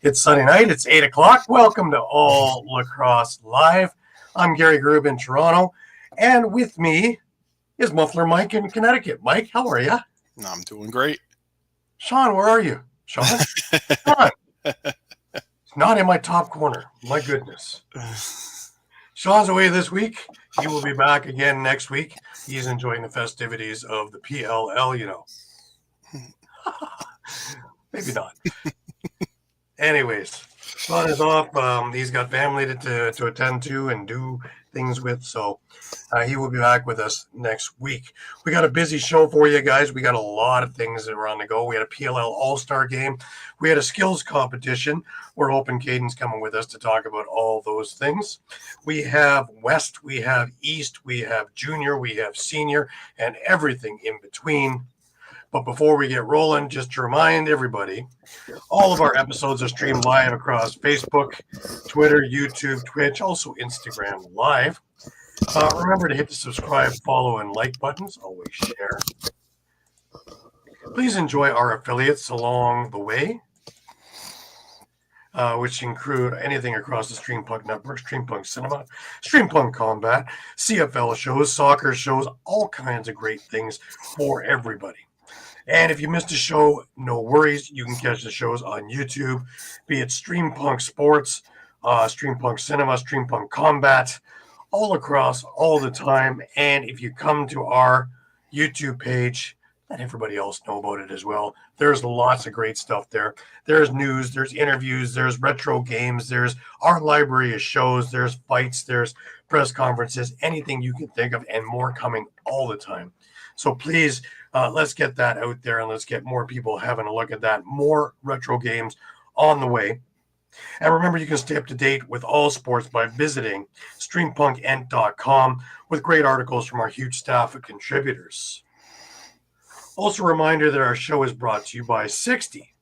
It's Sunday night. It's 8 o'clock. Welcome to All Lacrosse Live. I'm Gary Groob in Toronto. And with me is Muffler Mike in Connecticut. Mike, how are you? I'm doing great. Shawn, where are you? Shawn? Shawn. It's not in my top corner. My goodness. Shawn's away this week. He will be back again next week. He's enjoying the festivities of the PLL, you know. Maybe not. Anyways, Shawn is off. He's got family to attend to and do things with, so he will be back with us next week. We got a busy show for you guys. We got a lot of things that are on the go. We had a PLL All-Star game. We had a skills competition. We're hoping Caden's coming with us to talk about all those things. We have West, we have East, we have Junior, we have Senior, and everything in between. But before we get rolling, just to remind everybody, all of our episodes are streamed live across Facebook, Twitter, YouTube, Twitch, also Instagram Live. Remember to hit the subscribe, follow, and like buttons. Always share. Please enjoy our affiliates along the way, which include anything across the Streampunk Network, Streampunk Cinema, Streampunk Combat, CFL shows, soccer shows, all kinds of great things for everybody. And if you missed a show, no worries. You can catch the shows on YouTube, be it Streampunk Sports, Streampunk Cinema, Streampunk Combat, all across, all the time. And if you come to our YouTube page, let everybody else know about it as well. There's lots of great stuff there. There's news, there's interviews, there's retro games, there's our library of shows, there's fights, there's press conferences, anything you can think of, and more coming all the time. So please, let's get that out there and let's get more people having a look at that. More retro games on the way. And remember, you can stay up to date with all sports by visiting streampunkentertainment.com with great articles from our huge staff of contributors. Also, a reminder that our show is brought to you by 60.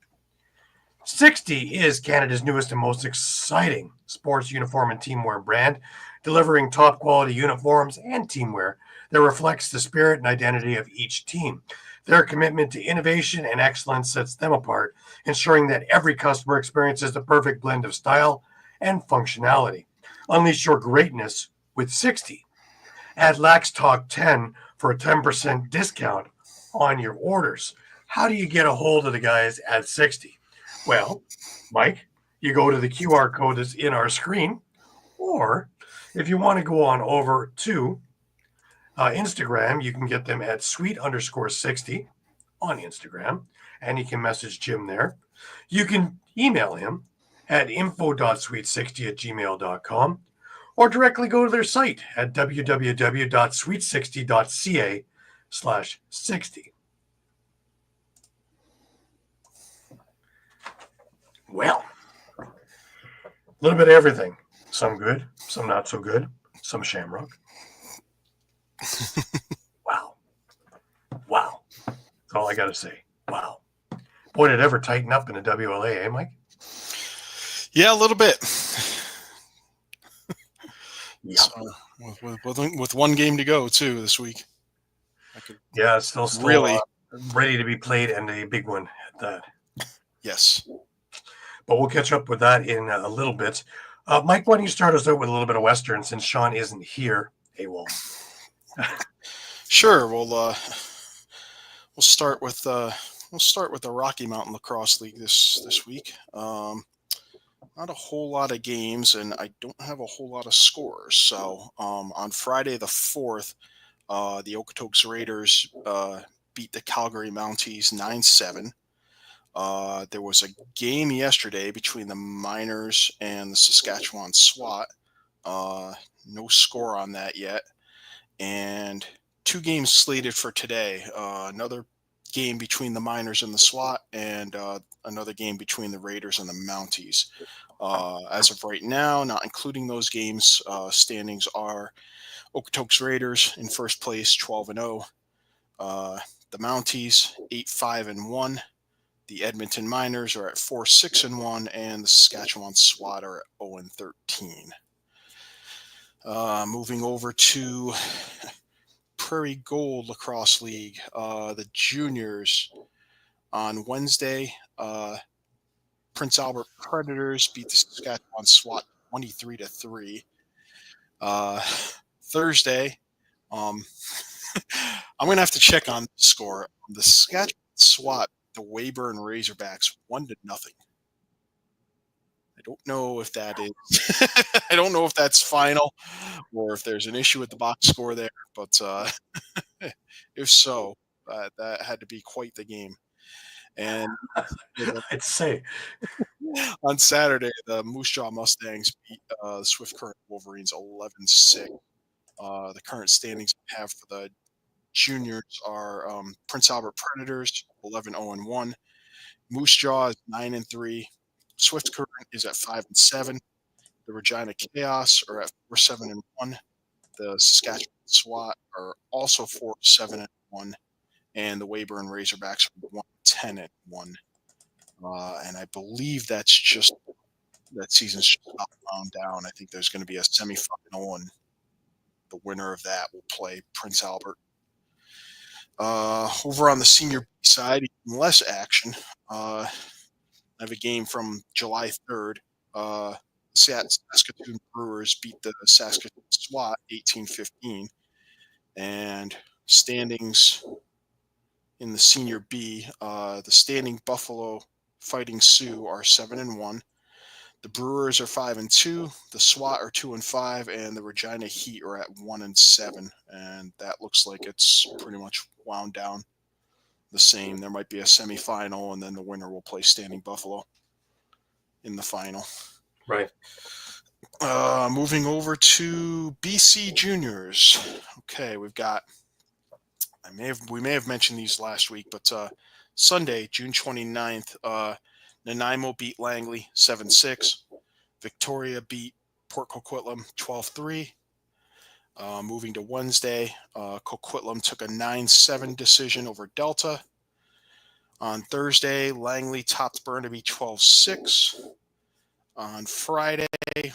60 is Canada's newest and most exciting sports uniform and teamwear brand, delivering top quality uniforms and teamwear that reflects the spirit and identity of each team. Their commitment to innovation and excellence sets them apart, ensuring that every customer experiences the perfect blend of style and functionality. Unleash your greatness with 60. Add Lax Talk 10 for a 10% discount on your orders. How do you get a hold of the guys at 60? Well, Mike, you go to the QR code that's in our screen, or if you want to go on over to Instagram, you can get them at sweet_60 on Instagram, and you can message Jim there. You can email him at info.sweet60@gmail.com or directly go to their site at www.sweet60.ca/60. Well, a little bit of everything. Some good, some not so good, some shamrock. Wow. That's all I got to say. Wow. Boy, did it ever tighten up in the WLA, eh, Mike? Yeah, a little bit. Yeah. So, with one game to go, too, this week. Yeah, it's still really ready to be played, and a big one at that. Yes. But we'll catch up with that in a little bit. Mike, why don't you start us out with a little bit of Western since Shawn isn't here? AWOL. Sure. Well, we'll start with the Rocky Mountain Lacrosse League this week. Not a whole lot of games, and I don't have a whole lot of scores. So on Friday the 4th, the Okotoks Raiders beat the Calgary Mounties 9-7. There was a game yesterday between the Miners and the Saskatchewan SWAT. No score on that yet. And 2 games slated for today. Another game between the Miners and the SWAT, and another game between the Raiders and the Mounties. As of right now, not including those games, standings are Okotoks Raiders in first place, 12-0. The Mounties, 8-5-1. The Edmonton Miners are at 4-6-1, and the Saskatchewan SWAT are at 0-13. Moving over to Prairie Gold Lacrosse League, the juniors on Wednesday Prince Albert Predators beat the Saskatchewan SWAT 23-3. Thursday, I'm going to have to check on the score. The Saskatchewan SWAT, the Weyburn Razorbacks, 1-0. I don't know if that is. I don't know if that's final, or if there's an issue with the box score there. But if so, that had to be quite the game. And I'd say on Saturday, the Moose Jaw Mustangs beat the Swift Current Wolverines 11-6. The current standings we have for the juniors are Prince Albert Predators 11-0-1, Moose Jaw is 9-3, Swift Current is at 5-7, the Regina Chaos are at 4-7-1, the Saskatchewan SWAT are also 4-7-1, and the Weyburn Razorbacks are 1-10-1. And I believe that season's just about wound down. I think there's going to be a semifinal, and the winner of that will play Prince Albert. Over on the senior B side, even less action. I have a game from July 3rd. Saskatoon Brewers beat the Saskatoon SWAT 18-15. And standings in the senior B, the standing Buffalo Fighting Sioux are 7-1. The Brewers are 5-2. The SWAT are 2-5, and the Regina Heat are at 1-7. And that looks like it's pretty much wound down the same. There might be a semifinal, and then the winner will play Standing Buffalo in the final. right. Moving over to BC Juniors. Okay, we've got. We may have mentioned these last week, but Sunday, June 29th, Nanaimo beat Langley 7-6. Victoria beat Port Coquitlam 12-3. Moving to Wednesday, Coquitlam took a 9-7 decision over Delta. On Thursday, Langley topped Burnaby 12-6. On Friday,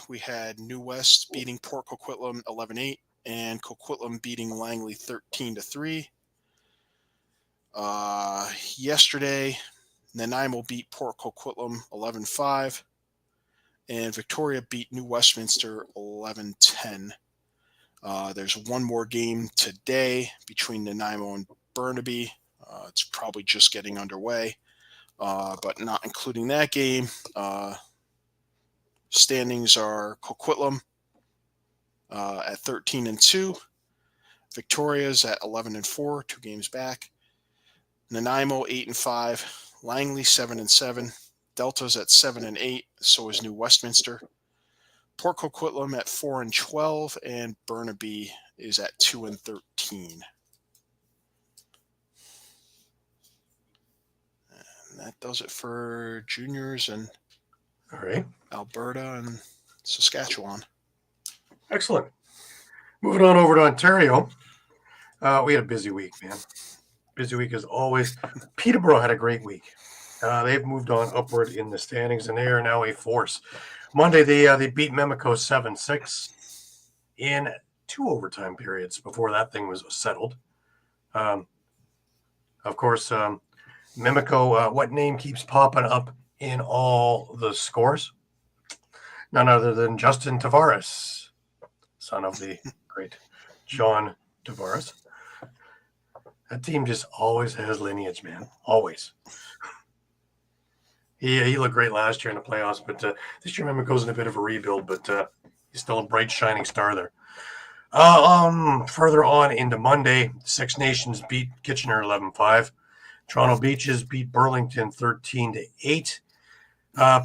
we had New West beating Port Coquitlam 11-8 and Coquitlam beating Langley 13-3. Yesterday, Nanaimo beat Port Coquitlam 11-5, and Victoria beat New Westminster 11-10. There's one more game today between Nanaimo and Burnaby. It's probably just getting underway, but not including that game. Standings are Coquitlam at 13-2, Victoria's at 11-4, 2 games back. Nanaimo 8-5, Langley 7-7, Delta's at 7-8, so is New Westminster. Port Coquitlam at 4-12, and Burnaby is at 2-13. And that does it for juniors and All right. Alberta and Saskatchewan. Excellent. Moving on over to Ontario. We had a busy week, man. Busy week as always. Peterborough had a great week. They've moved on upward in the standings, and they are now a force. Monday, they beat Memico 7-6 in 2 overtime periods before that thing was settled. Of course, Memico, what name keeps popping up in all the scores? None other than Justin Tavares, son of the great Shawn Tavares. That team just always has lineage, man. Always. He looked great last year in the playoffs, but this year Memico's in a bit of a rebuild, but he's still a bright, shining star there. Further on into Monday, Six Nations beat Kitchener 11-5. Toronto Beaches beat Burlington 13-8.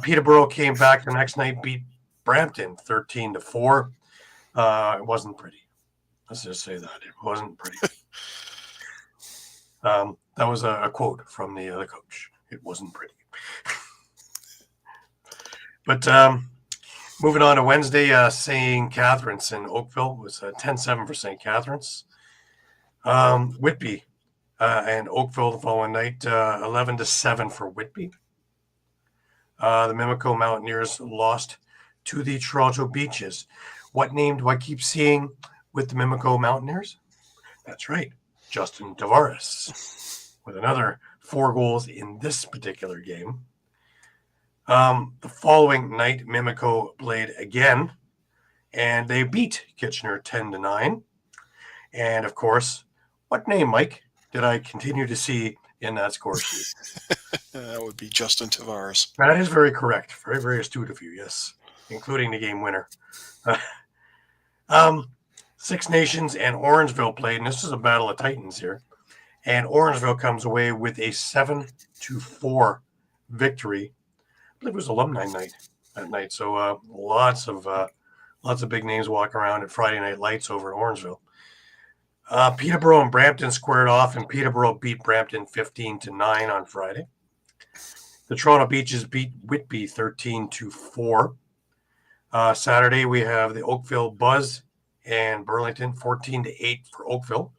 Peterborough came back the next night, beat Brampton 13-4. It wasn't pretty. Let's just say that. It wasn't pretty. That was a quote from the coach. It wasn't pretty. But moving on to Wednesday, St. Catharines and Oakville was 10-7 for St. Catharines. Whitby and Oakville the following night, 11-7 for Whitby. The Mimico Mountaineers lost to the Toronto Beaches. What name do I keep seeing with the Mimico Mountaineers? That's right, Justin Tavares, with another 4 goals in this particular game. The following night, Mimico played again, and they beat Kitchener 10-9. And of course, what name, Mike, did I continue to see in that score sheet? That would be Justin Tavares. That is very correct. Very, very astute of you, yes, including the game winner. Six Nations and Orangeville played, and this is a battle of titans here. And Orangeville comes away with a 7-4 victory. I believe it was alumni night that night, so lots of big names walking around at Friday Night Lights over in Orangeville. Peterborough and Brampton squared off, and Peterborough beat Brampton 15-9 on Friday. The Toronto Beaches beat Whitby 13-4. Saturday, we have the Oakville Buzz and Burlington 14-8 for Oakville.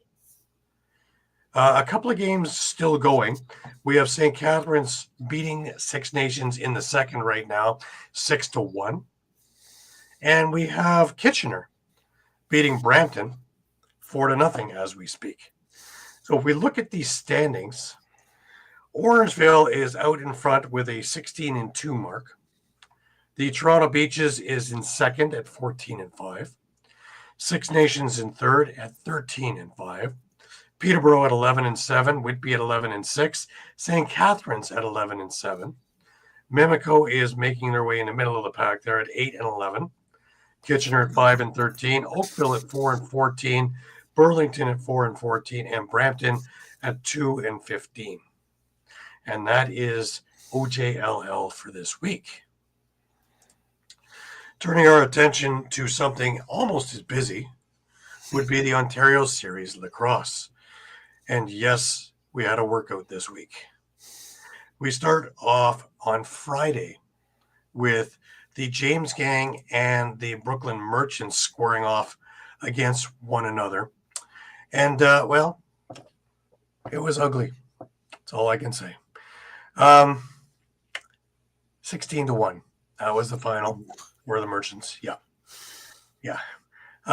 A couple of games still going. We have St. Catharines beating Six Nations in the second right now, 6-1. And we have Kitchener beating Brampton 4-0 as we speak. So if we look at these standings, Orangeville is out in front with a 16-2 mark. The Toronto Beaches is in second at 14-5. Six Nations in third at 13-5. Peterborough at 11-7. Whitby at 11-6. St. Catharines at 11-7. Mimico is making their way in the middle of the pack there at 8-11. Kitchener at 5-13. Oakville at 4-14. Burlington at 4-14. And Brampton at 2-15. And that is OJLL for this week. Turning our attention to something almost as busy would be the Ontario Series Lacrosse. And yes, we had a workout this week. We start off on Friday with the James Gang and the Brooklyn Merchants squaring off against one another. And, well, it was ugly. That's all I can say. 16-1. That was the final. Were the Merchants. Yeah.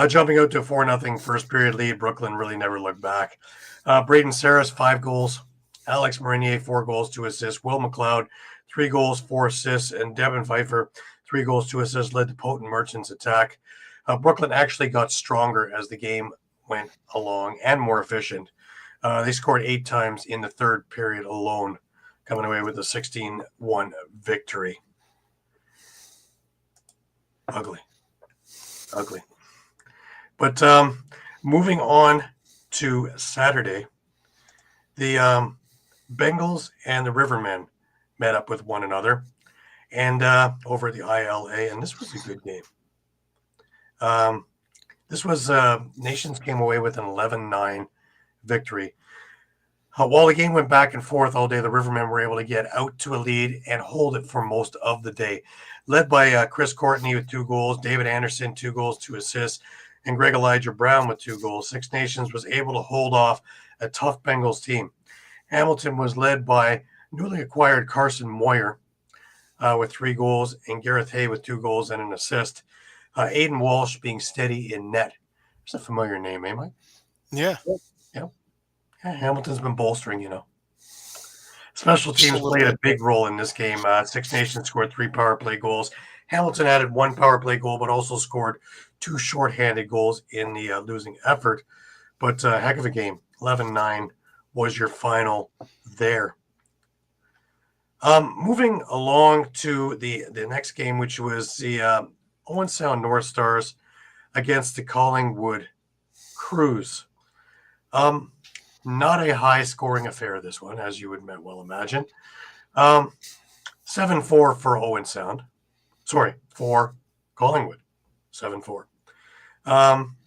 Jumping out to a 4-0 first period lead. Brooklyn really never looked back. Braden Saris, 5 goals. Alex Marinier, 4 goals, 2 assists. Will McLeod, 3 goals, 4 assists. And Devin Pfeiffer, 3 goals, 2 assists, led the potent Merchants attack. Brooklyn actually got stronger as the game went along and more efficient. They scored 8 times in the third period alone, coming away with a 16-1 victory. Ugly. But moving on to Saturday, the Bengals and the Rivermen met up with one another and over the ILA, and this was a good game. This was Nations came away with an 11-9 victory. While the game went back and forth all day, the Rivermen were able to get out to a lead and hold it for most of the day. Led by Chris Courtney with 2 goals, David Anderson, 2 goals, 2 assists, and Greg Elijah Brown with 2 goals. Six Nations was able to hold off a tough Bengals team. Hamilton was led by newly acquired Carson Moyer with 3 goals, and Gareth Hay with 2 goals and an assist. Aiden Walsh being steady in net. It's a familiar name, eh, Mike? Yeah. Hamilton's been bolstering, Special teams played a big role in this game. Six Nations scored 3 power play goals. Hamilton added 1 power play goal, but also scored 2 shorthanded goals in the losing effort. But heck of a game. 11-9 was your final there. Moving along to the next game, which was the Owen Sound North Stars against the Collingwood Crews. Not a high-scoring affair, this one, as you would well imagine. 7-4 for Owen Sound. For Collingwood. 7-4.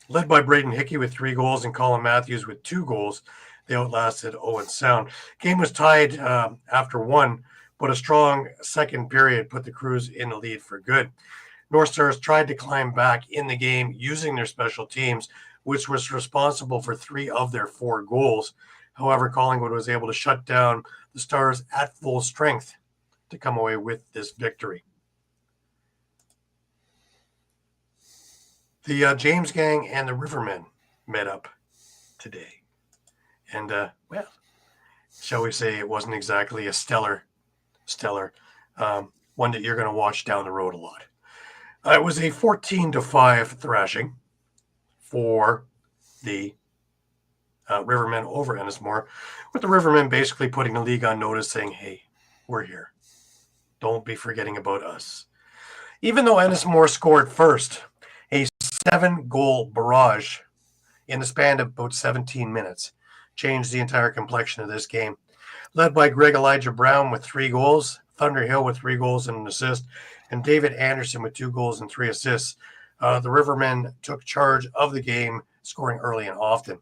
Led by Braden Hickey with 3 goals and Colin Matthews with 2 goals. They outlasted Owen Sound. Game was tied after 1, but a strong second period put the Crews in the lead for good. North Stars tried to climb back in the game using their special teams, which was responsible for 3 of their 4 goals. However, Collingwood was able to shut down the Stars at full strength to come away with this victory. The James Gang and the Rivermen met up today. And, shall we say it wasn't exactly a stellar one that you're going to watch down the road a lot. It was a 14-5 thrashing for the Rivermen over Ennismore, with the Rivermen basically putting the league on notice, saying, hey, we're here. Don't be forgetting about us. Even though Ennismore scored first, a 7-goal barrage in the span of about 17 minutes changed the entire complexion of this game. Led by Greg Elijah Brown with 3 goals, Thunder Hill with 3 goals and an assist, and David Anderson with 2 goals and 3 assists. The Rivermen took charge of the game, scoring early and often.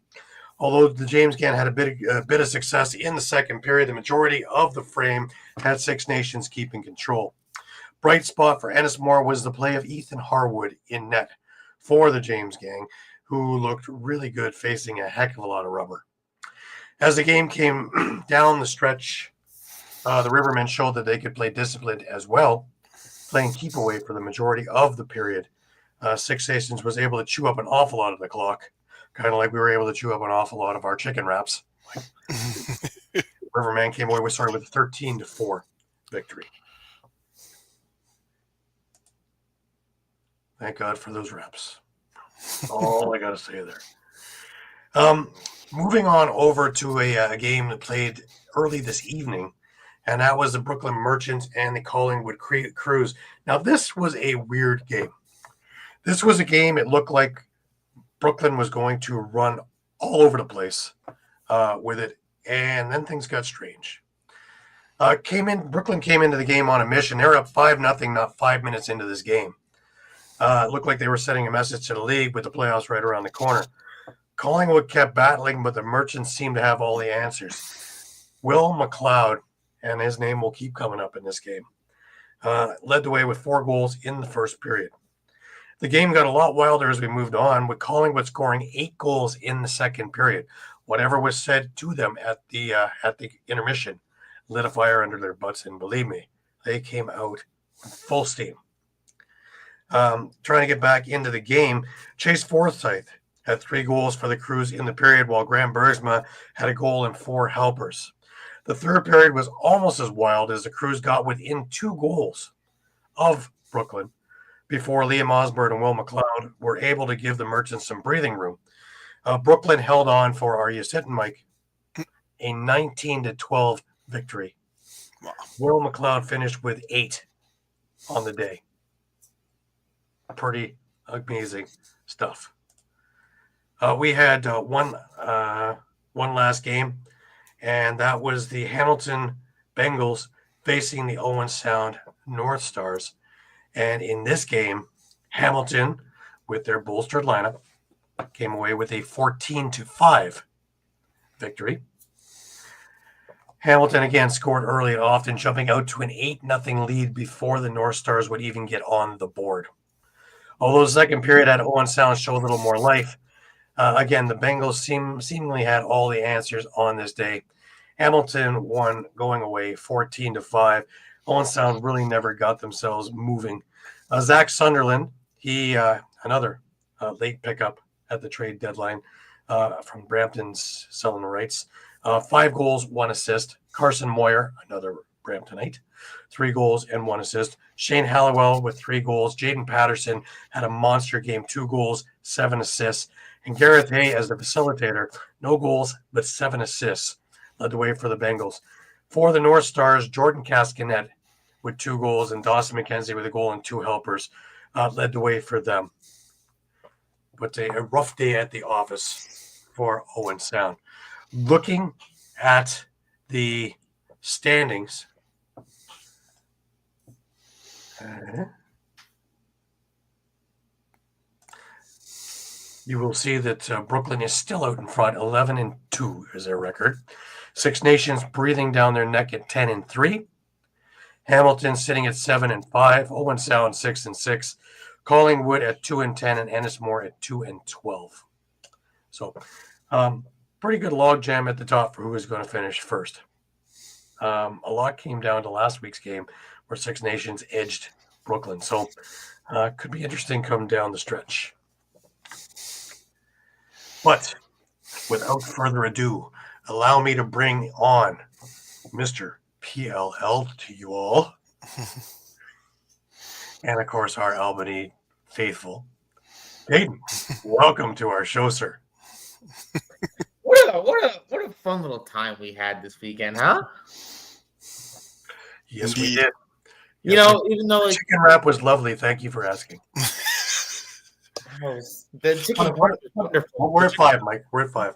Although the James Gang had a bit of success in the second period, the majority of the frame had Six Nations keeping control. Bright spot for Ennismore was the play of Ethan Harwood in net for the James Gang, who looked really good facing a heck of a lot of rubber. As the game came down the stretch, the Rivermen showed that they could play disciplined as well, playing keep away for the majority of the period. Six Nations was able to chew up an awful lot of the clock, kind of like we were able to chew up an awful lot of our chicken wraps. Rivermen came away with a 13-4 victory. Thank God for those wraps. All I got to say there. Moving on over to a game that played early this evening, and that was the Brooklyn Merchants and the Collingwood Crews. Now, this was a weird game. This was a game, it looked like Brooklyn was going to run all over the place with it, and then things got strange. Brooklyn came into the game on a mission. They were up 5-0 not 5 minutes into this game. It looked like they were sending a message to the league with the playoffs right around the corner. Collingwood kept battling, but the Merchants seemed to have all the answers. Will McLeod, and his name will keep coming up in this game, led the way with 4 goals in the first period. The game got a lot wilder as we moved on, with Collingwood scoring 8 goals in the second period. Whatever was said to them at the intermission lit a fire under their butts, and believe me, they came out full steam. Trying to get back into the game, Chase Forsyth had 3 goals for the Crews in the period, while Graham Bergsma had a goal and 4 helpers. The third period was almost as wild as the Crews got within 2 goals of Brooklyn before Liam Osborne and Will McLeod were able to give the Merchants some breathing room. Brooklyn held on for, are you sitting, Mike? A 19-12 victory. Wow. Will McLeod finished with 8 on the day. Pretty amazing stuff. We had one last game, and that was the Hamilton Bengals facing the Owen Sound North Stars. And in this game, Hamilton, with their bolstered lineup, came away with a 14-5 victory. Hamilton again scored early and often, jumping out to an 8-0 lead before the North Stars would even get on the board. Although the second period had Owen Sound show a little more life, again, the Bengals seemingly had all the answers on this day. Hamilton won going away 14-5. Owen Sound really never got themselves moving. Zach Sunderland, he another late pickup at the trade deadline from Brampton's selling the rights. 5 goals, 1 assist. Carson Moyer, another Bramptonite, 3 goals and 1 assist. Shane Halliwell with 3 goals. Jaden Patterson had a monster game, 2 goals, 7 assists. And Gareth Hay as the facilitator, no goals, but 7 assists, led the way for the Bengals. For the North Stars, Jordan Caskanet with 2 goals and Dawson McKenzie with a goal and 2 helpers led the way for them. But a rough day at the office for Owen Sound. Looking at the standings, you will see that Brooklyn is still out in front. 11-2 is their record. Six Nations breathing down their neck at 10-3. Hamilton sitting at 7-5. Owen Sound 6-6. Collingwood at 2-10, and Ennismore at 2-12. So, pretty good logjam at the top for who is going to finish first. A lot came down to last week's game where Six Nations edged Brooklyn. So, could be interesting come down the stretch. But without further ado, allow me to bring on Mr. PLL to you all. And, of course, our Albany faithful, Caden. Welcome to our show, sir. What a fun little time we had this weekend, huh? Yes, Indeed. we did. You know, even though the like chicken wrap was lovely. Thank you for asking. the chicken We're wonderful. at 5, Mike. We're at 5.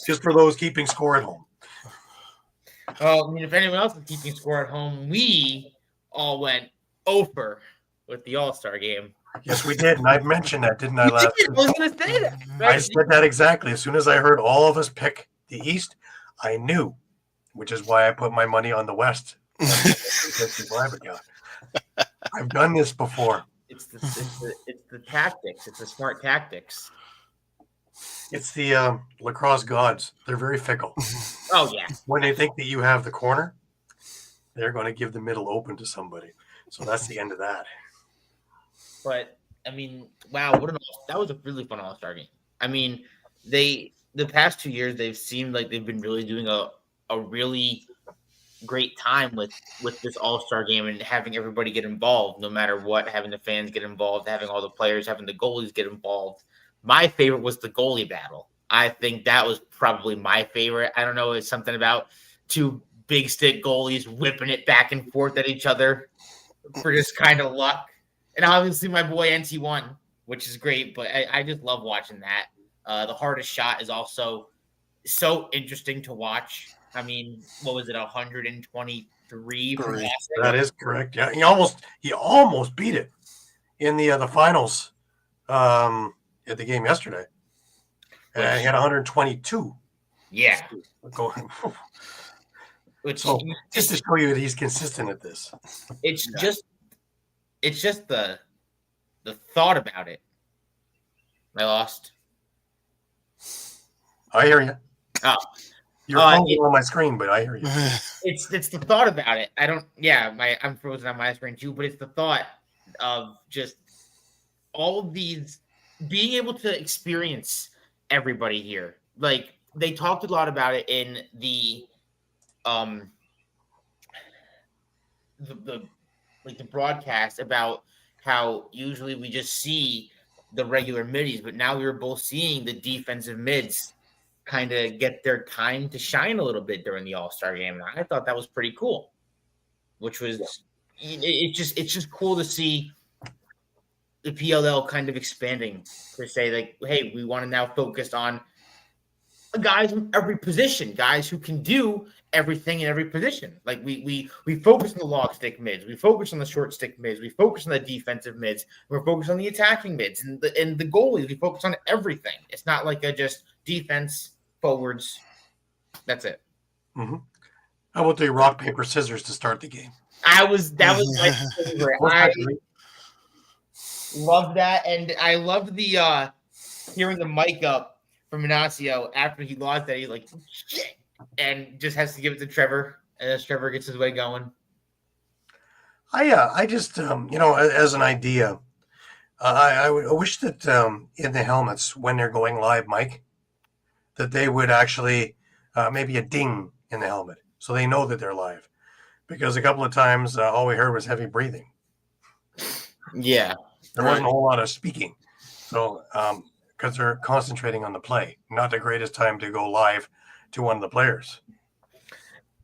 Just for those keeping score at home. Well, I mean, if anyone else is keeping score at home, we all went over with the All-Star game. Yes, we did. And I mentioned that, didn't I, last I was going to say that. Right? I said that exactly. As soon as I heard all of us pick the East, I knew, which is why I put my money on the West. I've done this before. It's the tactics. It's the smart tactics. It's the lacrosse gods. They're very fickle. Oh, yeah. When they think that you have the corner, they're going to give the middle open to somebody. So that's the end of that. But, I mean, wow, that was a really fun All-Star game. I mean, the past 2 years, they've seemed like they've been really doing a really great time with this All-Star game and having everybody get involved, no matter what, having the fans get involved, having all the players, having the goalies get involved. My favorite was the goalie battle. I think that was probably my favorite. I don't know, it's something about two big stick goalies whipping it back and forth at each other for just kind of luck. And obviously my boy NT won, which is great, but I just love watching that. The hardest shot is also so interesting to watch. I mean, what was it, 123? That is correct. Yeah, he almost beat it in the finals at the game yesterday. And he had 122. Yeah. So just to show you that he's consistent at this. It's just the thought about it. I lost. I hear you. Oh. You're on my screen, but I hear you. It's the thought about it. I'm frozen on my screen too, but it's the thought of just all of these being able to experience everybody here. Like they talked a lot about it in the broadcast about how usually we just see the regular middies, but now we were both seeing the defensive mids kind of get their time to shine a little bit during the All-Star game. And I thought that was pretty cool, which was it's just cool to see the PLL kind of expanding to say like, hey, we want to now focus on guys in every position, guys who can do everything in every position. Like we focus on the long stick mids, we focus on the short stick mids, we focus on the defensive mids, we're focused on the attacking mids and the goalies. We focus on everything. It's not like a just defense, forwards. That's it. Mm-hmm. How about the rock, paper, scissors to start the game? That was my favorite. I love that, and I love the hearing the mic up from Ignacio after he lost that. He's like, shit, and just has to give it to Trevor, and as Trevor gets his way going. I just as an idea, I wish that in the helmets when they're going live, Mike, that they would actually maybe a ding in the helmet so they know that they're live, because a couple of times all we heard was heavy breathing. Yeah, there wasn't a whole lot of speaking, so because they're concentrating on the play, not the greatest time to go live to one of the players.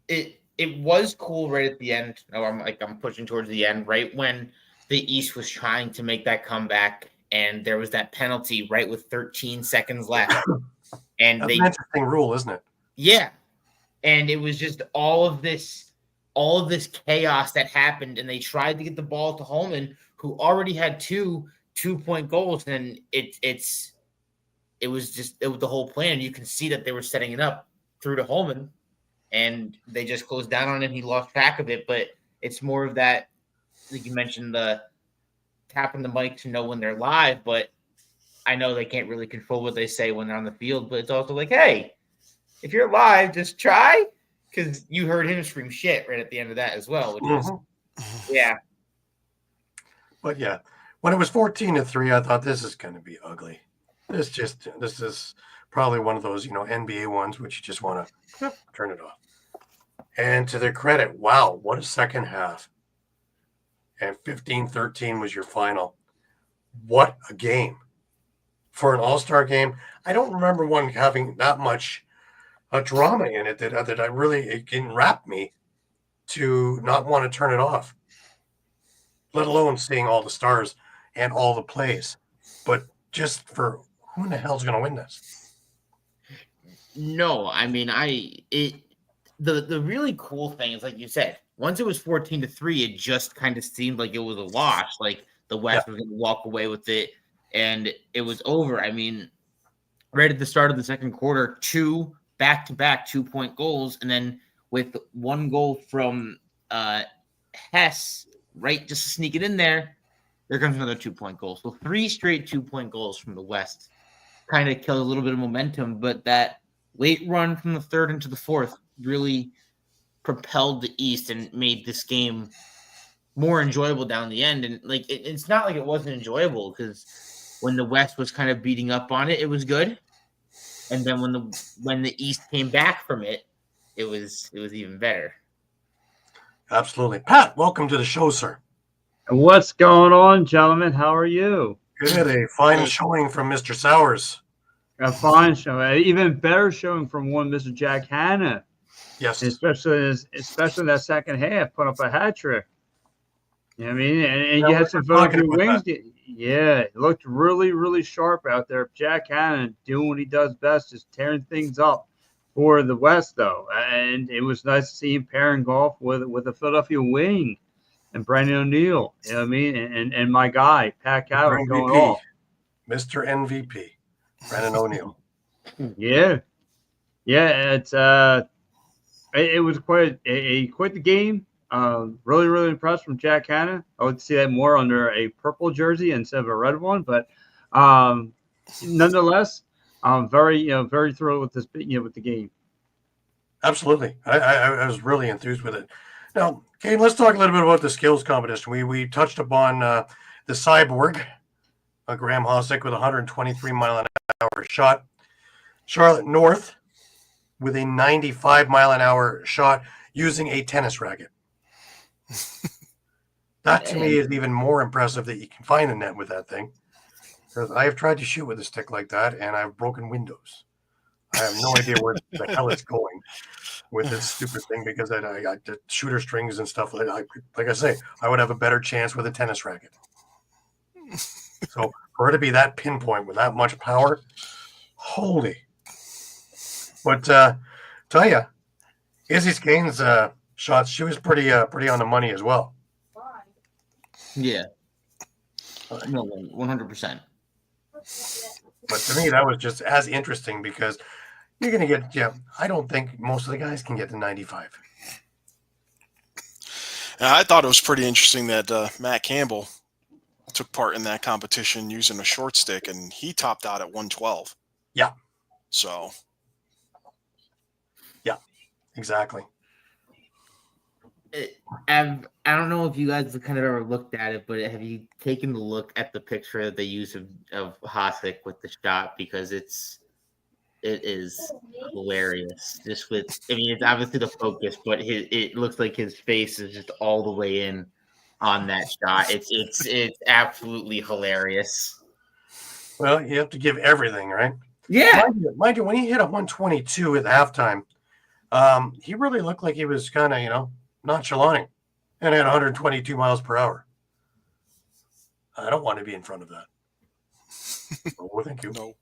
It was cool right at the end. I'm pushing towards the end, right when the East was trying to make that comeback, and there was that penalty right with 13 seconds left. And that's an interesting rule, isn't it? Yeah. And it was just all of this chaos that happened, and they tried to get the ball to Holman, who already had two-point goals, and it was the whole plan. You can see that they were setting it up through to Holman, and they just closed down on it. He lost track of it, but it's more of that, like you mentioned, the tapping the mic to know when they're live, but I know they can't really control what they say when they're on the field, but it's also like, hey, if you're live, just try, because you heard him scream shit right at the end of that as well, which was, yeah. But yeah, when it was 14-3, I thought this is going to be ugly. This is probably one of those, NBA ones, which you just want to turn it off. And to their credit, wow, what a second half. and 15-13 was your final. What a game. For an all-star game, I don't remember one having that much drama in it that I really, it enwrapped me to not want to turn it off, let alone seeing all the stars and all the plays. But just for who in the hell's going to win this? No, I mean, the really cool thing is, like you said, once it was 14-3, it just kind of seemed like it was a wash. Like the West was going to walk away with it, and it was over. I mean, right at the start of the second quarter, 2 back-to-back 2-point goals, and then with 1 goal from Hess, right, just to sneak it in there, there comes another 2-point goal. So 3 straight 2-point goals from the West kind of killed a little bit of momentum, but that late run from the third into the fourth really propelled the East and made this game more enjoyable down the end. And like it's not like it wasn't enjoyable, because when the West was kind of beating up on it, it was good. And then when the East came back from it, it was even better. Absolutely. Pat, welcome to the show, sir. What's going on, gentlemen? How are you? Good. A fine showing from Mr. Sowers. A fine show. Even better showing from one Mr. Jack Hanna. Yes. Especially that second half, put up a hat trick. You know what I mean? And you had some Philadelphia wings. Yeah, it looked really, really sharp out there. Jack Hanna doing what he does best, just tearing things up for the West, though. And it was nice to see him pairing golf with a Philadelphia wing and Brandon O'Neill. You know what I mean? And my guy, Pat Coward, going off. Mr. MVP, Brandon O'Neill. Yeah. It's it was quite the game. Really, really impressed from Jack Hanna. I would see that more under a purple jersey instead of a red one, but nonetheless, I'm very thrilled with this, with the game. Absolutely, I was really enthused with it. Now, Caden, let's talk a little bit about the skills competition. We touched upon the cyborg, Graham Kostiuk with a 123-mile-an-hour shot. Charlotte North with a 95-mile-an-hour shot using a tennis racket. That to me is even more impressive that you can find a net with that thing. Because I have tried to shoot with a stick like that, and I've broken windows. I have no idea where the hell it's going with this stupid thing, because I got the shooter strings and stuff. Like I say, I would have a better chance with a tennis racket. So for her to be that pinpoint with that much power, holy. But tell you, Izzy Skane's shots, she was pretty on the money as well. Yeah. No, 100%. But to me, that was just as interesting, because you're going to get, I don't think most of the guys can get to 95. I thought it was pretty interesting that Matt Campbell took part in that competition using a short stick, and he topped out at 112. Yeah. So. Yeah, exactly. I don't know if you guys have kind of ever looked at it, but have you taken a look at the picture that they use of Kostiuk with the shot? Because it is hilarious. Just with, I mean, it's obviously the focus, but it looks like his face is just all the way in on that shot. It's absolutely hilarious. Well, you have to give everything, right? Yeah. Mind you, when he hit a 122 at halftime, he really looked like he was kind of, nonchalant, and at 122 miles per hour. I don't want to be in front of that. Oh, thank you. No.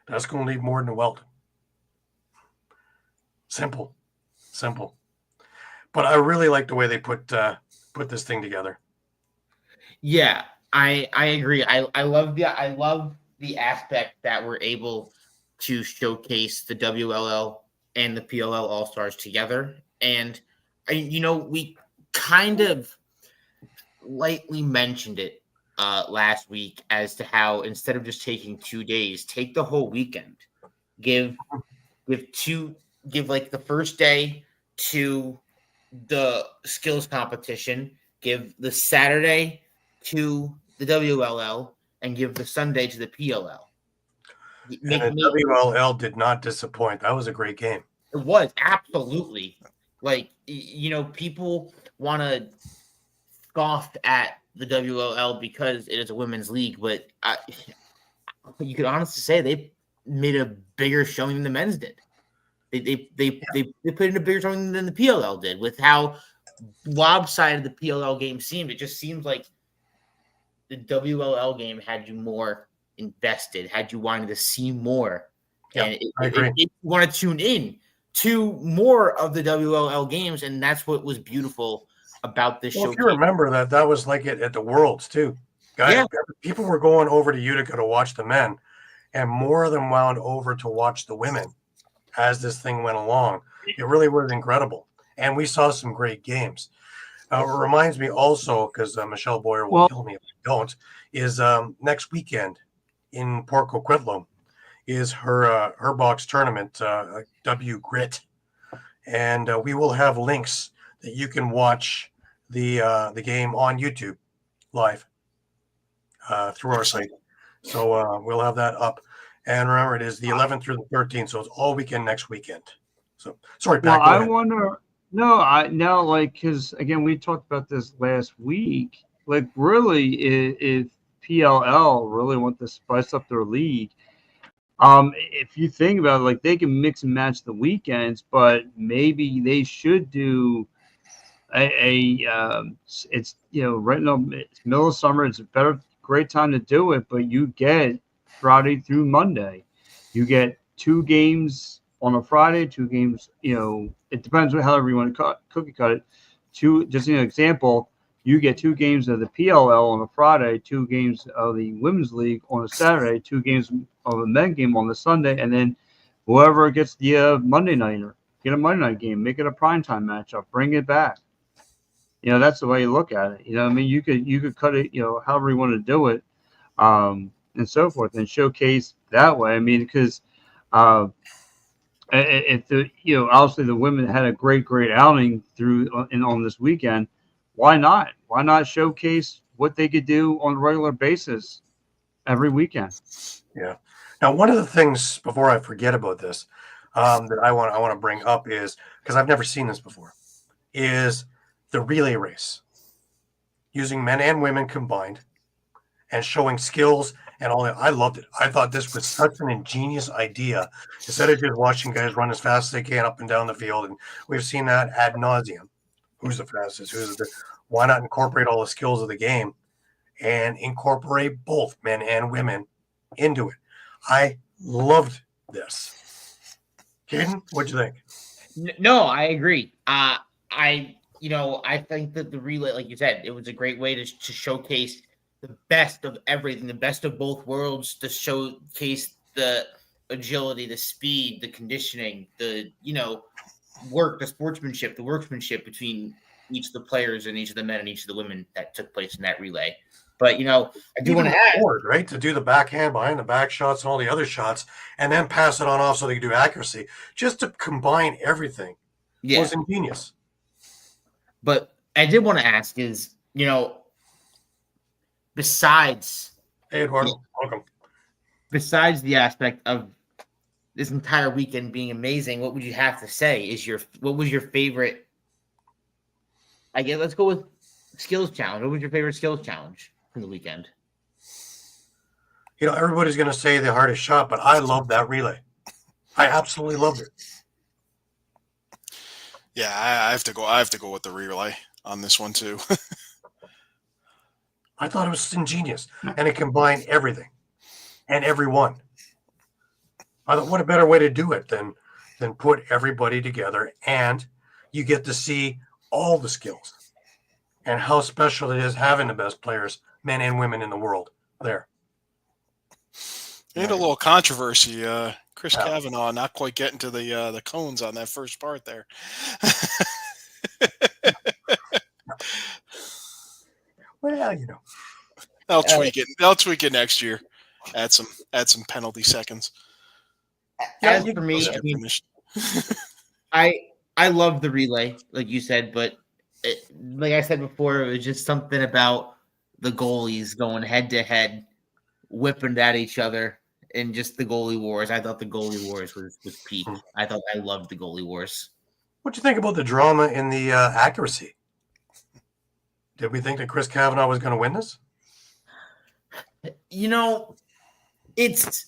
That's going to leave more than a welt. Simple. But I really like the way they put this thing together. Yeah, I agree. I love the aspect that we're able to showcase the WLL and the PLL All-Stars together. And, we kind of lightly mentioned it last week as to how, instead of just taking 2 days, take the whole weekend. Give like the first day to the skills competition, give the Saturday to the WLL, and give the Sunday to the PLL. And the WLL did not disappoint. That was a great game. It was, absolutely. Like, people want to scoffed at the WLL because it is a women's league, but you could honestly say they made a bigger showing than the men's did. They put in a bigger showing than the PLL did with how lopsided the PLL game seemed. It just seems like the WLL game had you more invested, had you wanted to see more. Yeah, And I agree. you want to tune in to more of the WLL games, and that's what was beautiful about this show. If you remember that was like it at the Worlds too. Guys, people were going over to Utica to watch the men, and more of them wound over to watch the women as this thing went along. It really was incredible, and we saw some great games. It reminds me also, because Michelle Boyer will kill me if I don't, is next weekend in Port Coquitlam is her box tournament, W Grit, and we will have links that you can watch the game on YouTube live through our site. So we'll have that up. And remember, it is the 11th through the 13th, so it's all weekend next weekend. So sorry, Pat. Well, I wonder. No, because again, we talked about this last week. Like, really, if PLL really want to spice up their league, if you think about it, like, they can mix and match the weekends, but maybe they should do it's right now it's middle of summer. It's a great time to do it, but you get Friday through Monday, you get 2 games on a Friday, 2 games. It depends on however you want to cookie cut it. Just an example, you get 2 games of the PLL on a Friday, 2 games of the Women's League on a Saturday, 2 games of a men game on the Sunday, and then whoever gets the Monday nighter, get a Monday night game, make it a primetime matchup, bring it back. That's the way you look at it. I mean, you could cut it, however you want to do it, and so forth, and showcase that way. I mean, because if obviously the women had a great outing on this weekend, why not? Why not showcase what they could do on a regular basis every weekend? Yeah. Now, one of the things before I forget about this that I want to bring up is, because I've never seen this before, is the relay race, using men and women combined and showing skills and all that. I loved it. I thought this was such an ingenious idea. Instead of just watching guys run as fast as they can up and down the field, and we've seen that ad nauseum. Who's the fastest? Why not incorporate all the skills of the game and incorporate both men and women into it? I loved this. Caden, what'd you think? No, I agree. I think that the relay, like you said, it was a great way to showcase the best of everything, the best of both worlds, to showcase the agility, the speed, the conditioning, the work, the sportsmanship, the workmanship between each of the players and each of the men and each of the women that took place in that relay. But I do want to add, right, to do the backhand, behind the back shots, and all the other shots, and then pass it on off so they can do accuracy. Just to combine everything was ingenious. But I did want to ask is, besides, hey Eduardo, welcome. Besides the aspect of this entire weekend being amazing, what would you have to say what was your favorite? I guess let's go with skills challenge. What was your favorite skills challenge from the weekend? Everybody's going to say the hardest shot, but I love that relay. I absolutely loved it. Yeah, I have to go with the relay on this one too. I thought it was ingenious, and it combined everything and everyone. I thought, what a better way to do it than put everybody together, and you get to see all the skills and how special it is having the best players, men and women in the world there. And a little controversy. Chris Kavanaugh not quite getting to the cones on that first part there. Well, They'll tweak it. They'll tweak it next year. Add some penalty seconds. As for me, I love the relay, like you said, but like I said before, it was just something about the goalies going head to head, whipping at each other, and just the goalie wars. I thought the goalie wars was peak. I loved the goalie wars. What'd you think about the drama in the accuracy? Did we think that Chris Kavanaugh was going to win this? You know, that's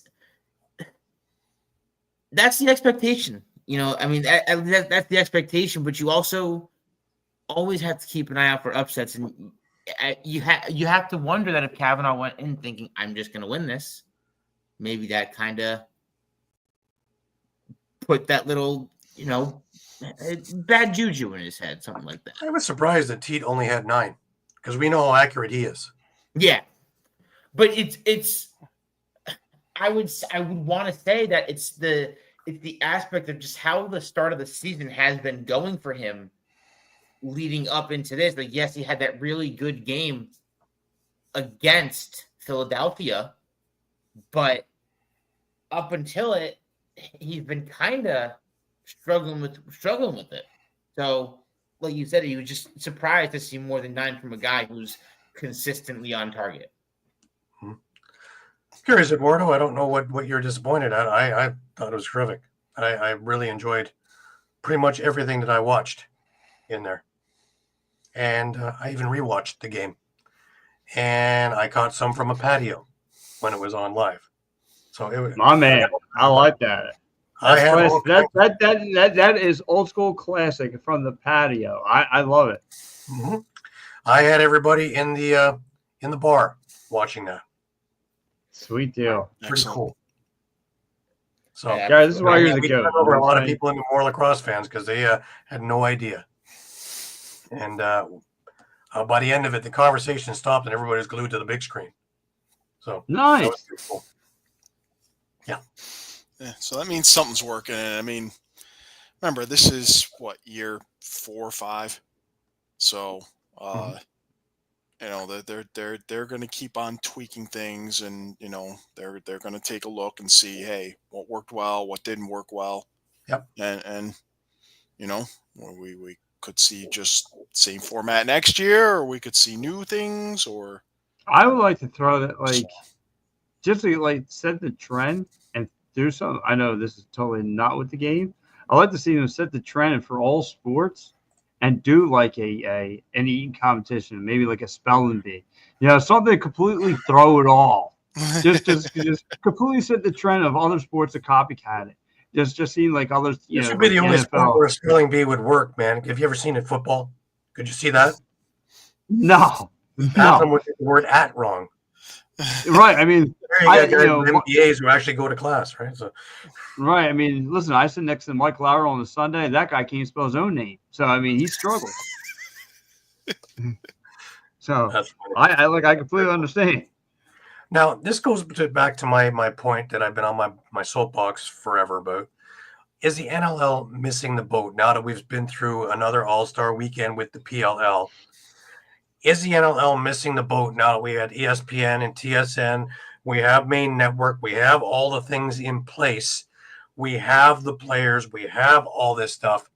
the expectation. You know, I mean, that's the expectation, but you also always have to keep an eye out for upsets, and you have to wonder that if Kavanaugh went in thinking, I'm just going to win this, maybe that kind of put that little, bad juju in his head, something like that. I was surprised that Teat only had 9 because we know how accurate he is. Yeah, but it's I would want to say that it's the aspect of just how the start of the season has been going for him leading up into this. Like, yes, he had that really good game against Philadelphia, but up until it, he's been kind of struggling with it. So, like you said, he was just surprised to see more than 9 from a guy who's consistently on target. Curious, Eduardo. I don't know what you're disappointed at. I thought it was terrific. I really enjoyed pretty much everything that I watched in there. And I even rewatched the game. And I caught some from a patio when it was on live. So it was my man. I like that. That is old school classic from the patio. I love it. Mm-hmm. I had everybody in the bar watching that. Sweet deal. Pretty cool. So, guys, this is why you're the goat. Over a lot of people into more lacrosse fans because they had no idea. And by the end of it, the conversation stopped and everybody was glued to the big screen. So nice. Cool. Yeah. So that means something's working. And I mean, remember, this is year 4 or 5. So, they're going to keep on tweaking things, and they're going to take a look and see, hey, what worked well, what didn't work well. Yep. And we could see just same format next year, or we could see new things. Or I would like to throw that, just to set the trend and do something. I know this is totally not with the game. I like to see them set the trend for all sports and do an eating competition, maybe like a spelling bee. Something completely throw it all. Just completely set the trend of other sports to copycat it. Just seeing others. This would be the only sport where a spelling bee would work, man. Have you ever seen it in football? Could you see that? No. Half of them would get the word "at" wrong. Right. I mean, MBAs who actually go to class, right? So, right. I mean, listen, I sit next to Mike Lauer on a Sunday. That guy can't spell his own name, so I mean, he struggled. So I completely understand. Now, this goes back to my point that I've been on my soapbox forever about. Is the NLL missing the boat now that we've been through another All-Star weekend with the PLL? Is the NLL missing the boat now that we had ESPN and TSN? We have main network. We have all the things in place. We have the players. We have all this stuff.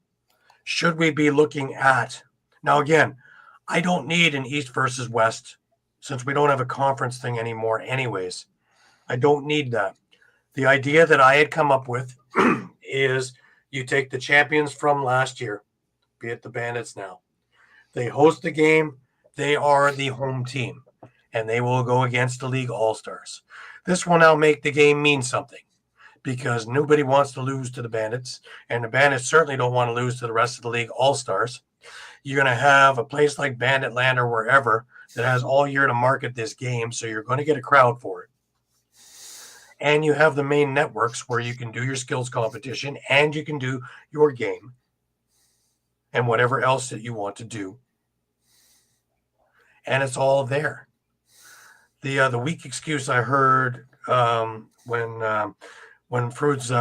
Should we be looking at... Now, again, I don't need an East versus West since we don't have a conference thing anymore anyways. I don't need that. The idea that I had come up with is you take the champions from last year, be it the Bandits now. They host the game. They are the home team, and they will go against the League All-Stars. This will now make the game mean something because nobody wants to lose to the Bandits, and the Bandits certainly don't want to lose to the rest of the League All-Stars. You're going to have a place like Bandit Land or wherever that has all year to market this game, so you're going to get a crowd for it. And you have the main networks where you can do your skills competition and you can do your game and whatever else that you want to do. And it's all there. The weak excuse I heard when Fruit's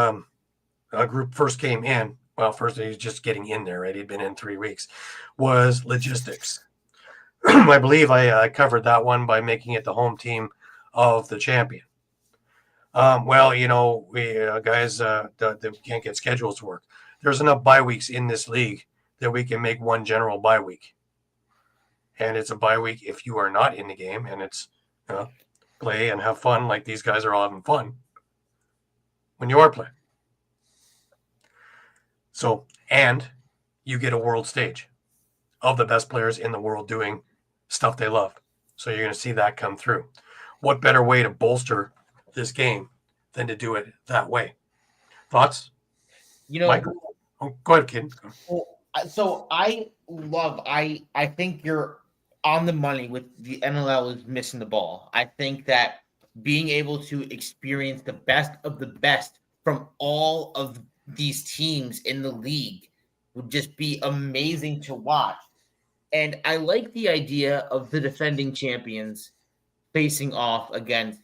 group first came in, well, first he was just getting in there, right? He'd been in 3 weeks, was logistics. I believe I covered that one by making it the home team of the champion. We guys that can't get schedules to work. There's enough bye weeks in this league that we can make one general bye week. And it's a bye week if you are not in the game, and it's play and have fun like these guys are all having fun when you are playing. So, and you get a world stage of the best players in the world doing stuff they love. So you're going to see that come through. What better way to bolster this game than to do it that way? Thoughts? You know, Michael? Oh, go ahead, kid. so I think you're on the money with the NLL is missing the ball. I think that being able to experience the best of the best from all of these teams in the league would just be amazing to watch. And I like the idea of the defending champions facing off against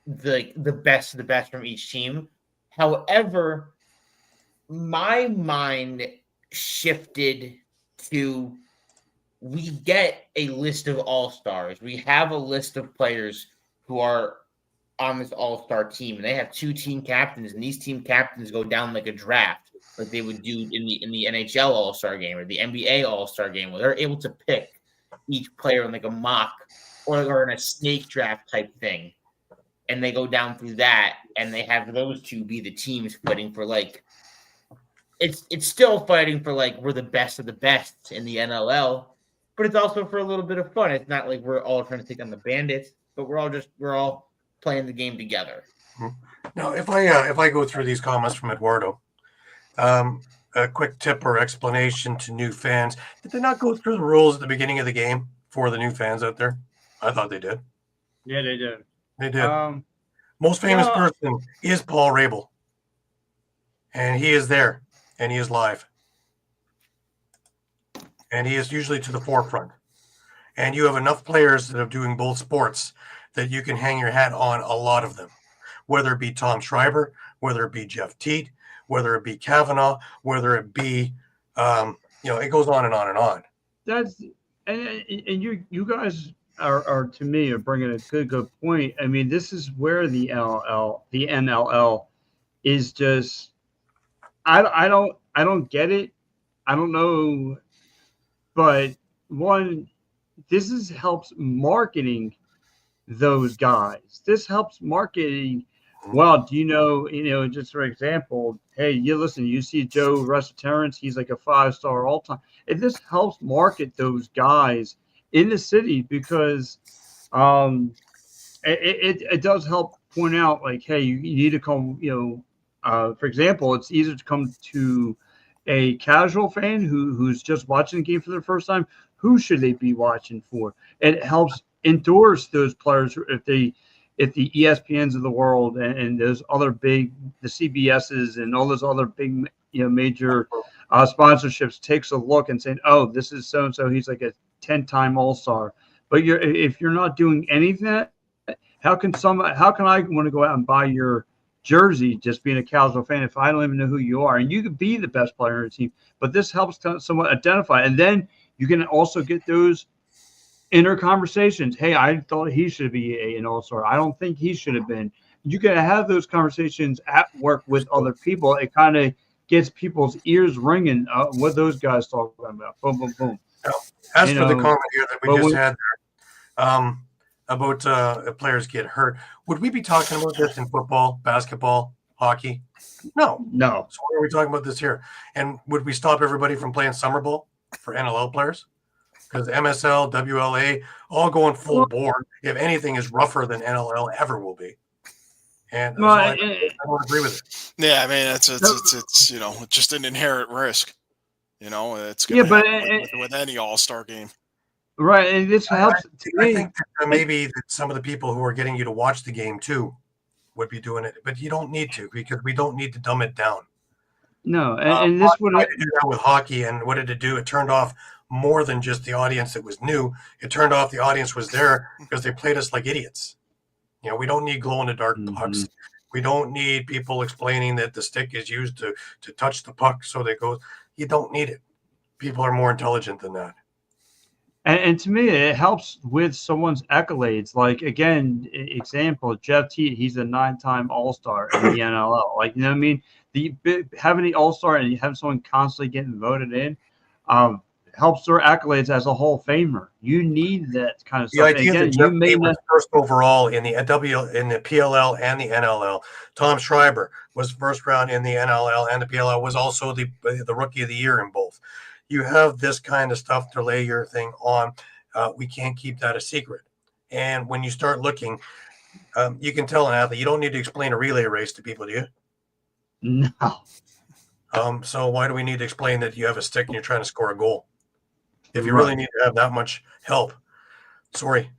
the best of the best from each team. However, my mind shifted to we get a list of all-stars. We have a list of players who are on this all-star team, and they have 2 team captains, and these team captains go down like a draft, like they would do in the NHL all-star game or the NBA all-star game, where they're able to pick each player in like a mock or in a snake draft type thing. And they go down through that, and they have those 2 be the teams fighting for like it's still fighting for like we're the best of the best in the NLL, but it's also for a little bit of fun. It's not like we're all trying to take on the Bandits, but we're all playing the game together. Now, if I go through these comments from Eduardo, a quick tip or explanation to new fans: did they not go through the rules at the beginning of the game for the new fans out there? I thought they did. Yeah, they did. They did. Most famous person is Paul Rabel, and he is there, and he is live, and he is usually to the forefront. And you have enough players that are doing both sports that you can hang your hat on a lot of them, whether it be Tom Schreiber, whether it be Jeff Teat, whether it be Kavanaugh, whether it be, it goes on and on and on. That's and you guys are to me are bringing a good point. I mean, this is where the NLL is just. I don't get it. I don't know, but this helps marketing those guys. This helps marketing. Well, do you know, just for example, hey, you see Joe Terrence, he's like a 5-star all time. And this helps market those guys in the city because it does help point out like, hey, you need to come, for example, it's easier to come to a casual fan who's just watching the game for the first time. Who should they be watching for? And it helps endorse those players if the ESPNs of the world and those other the CBSs and all those other big major sponsorships takes a look and saying, oh, this is so and so, he's like a 10-time All-Star. But if you're not doing any of that, how can I want to go out and buy your jersey just being a casual fan if I don't even know who you are? And you could be the best player on your team, but this helps somewhat identify. And then you can also get those inner conversations. Hey, I thought he should be an all-star. I don't think he should have been. You can have those conversations at work with other people. It kind of gets people's ears ringing. What those guys talking about? Boom, boom, boom. As for the comment here that we just had there, about players get hurt, would we be talking about this in football, basketball, hockey? No. So why are we talking about this here? And would we stop everybody from playing summer ball for NLL players? Because MSL, WLA, all going full bore. If anything is rougher than NLL ever will be. And I don't agree with it. Yeah, I mean it's just an inherent risk. It's gonna happen with any all-star game. Right, and this helps. I think that maybe that some of the people who are getting you to watch the game too would be doing it, but you don't need to because we don't need to dumb it down. No, and this would do that with hockey, and what did it do? It turned off more than just the audience that was new. It turned off the audience was there because they played us like idiots. We don't need glow in the dark pucks. We don't need people explaining that the stick is used to touch the puck so that it goes. You don't need it. People are more intelligent than that. And to me, it helps with someone's accolades. Like, again, example, Jeff Teat, he's a 9-time All-Star in the NLL. Like, you know what I mean? Having the All-Star and you have someone constantly getting voted in helps their accolades as a Hall of Famer. You need that kind of stuff. The idea that Jeff Teat was first overall in the PLL and the NLL. Tom Schreiber was first round in the NLL and the PLL, was also the Rookie of the Year in both. You have this kind of stuff to lay your thing on. We can't keep that a secret. And when you start looking, you can tell an athlete, you don't need to explain a relay race to people, do you? No. So why do we need to explain that you have a stick and you're trying to score a goal? If you Right. really need to have that much help, sorry,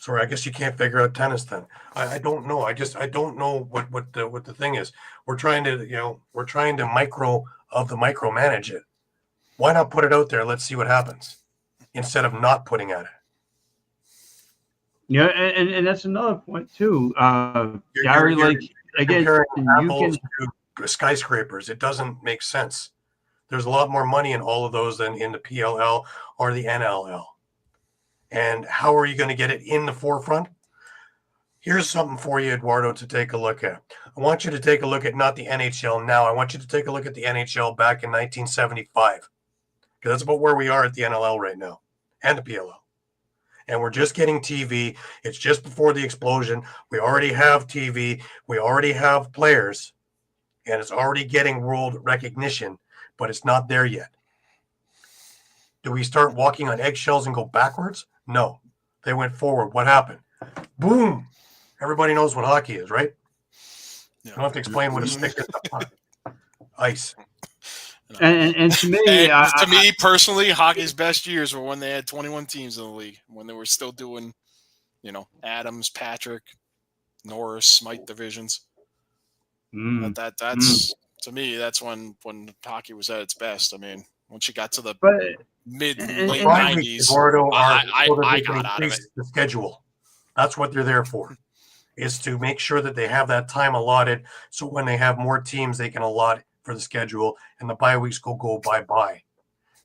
I guess you can't figure out tennis then. I don't know. I don't know what the thing is. We're trying to micromanage it. Why not put it out there? Let's see what happens instead of not putting at it. Yeah, and that's another point too. You're Gary, like again, comparing you apples can. to skyscrapers. It doesn't make sense. There's a lot more money in all of those than in the PLL or the NLL. And how are you going to get it in the forefront? Here's something for you, Eduardo, to take a look at. I want you to take a look at not the NHL now. I want you to take a look at the NHL back in 1975. Because that's about where we are at the NLL right now and the PLL. And we're just getting TV. It's just before the explosion. We already have TV. We already have players. And it's already getting world recognition, but it's not there yet. Do we start walking on eggshells and go backwards? No. They went forward. What happened? Boom. Everybody knows what hockey is, right? Yeah. You don't have to explain what a stick is. Ice. And to me, And to me personally, hockey's best years were when they had 21 teams in the league, when they were still doing, Adams, Patrick, Norris, Smythe divisions. That's to me, that's when hockey was at its best. I mean, once you got to the mid late 90s, I got out of it. The schedule. That's what they're there for, is to make sure that they have that time allotted. So when they have more teams, they can allot for the schedule, and the bye weeks go bye.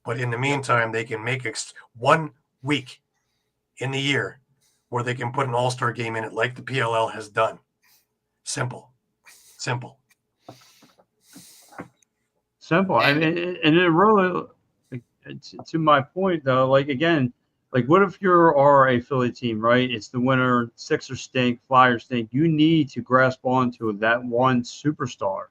But in the meantime, they can make 1 week in the year where they can put an all-star game in it, like the PLL has done. Simple. I mean, and it really, to my point though, like again, like what if you're a Philly team, right? It's the winner, Sixers stink, Flyers stink. You need to grasp onto that one superstar.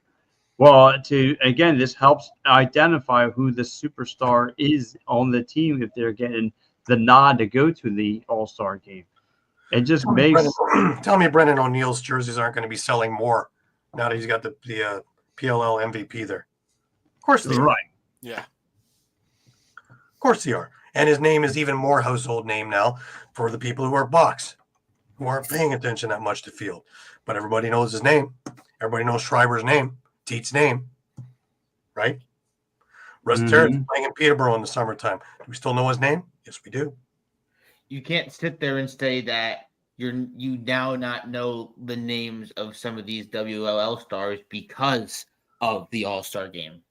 Well, this helps identify who the superstar is on the team if they're getting the nod to go to the All-Star game. It just Tell me Brendan O'Neill's jerseys aren't going to be selling more now that he's got the PLL MVP there. Of course they are. Right. Yeah. Of course they are. And his name is even more household name now for the people who are box, who aren't paying attention that much to field. But everybody knows his name. Everybody knows Schreiber's name, Teet's name, right? Russ Terrence playing in Peterborough in the summertime. Do we still know his name? Yes, we do. You can't sit there and say that you now not know the names of some of these WLL stars because of the All-Star game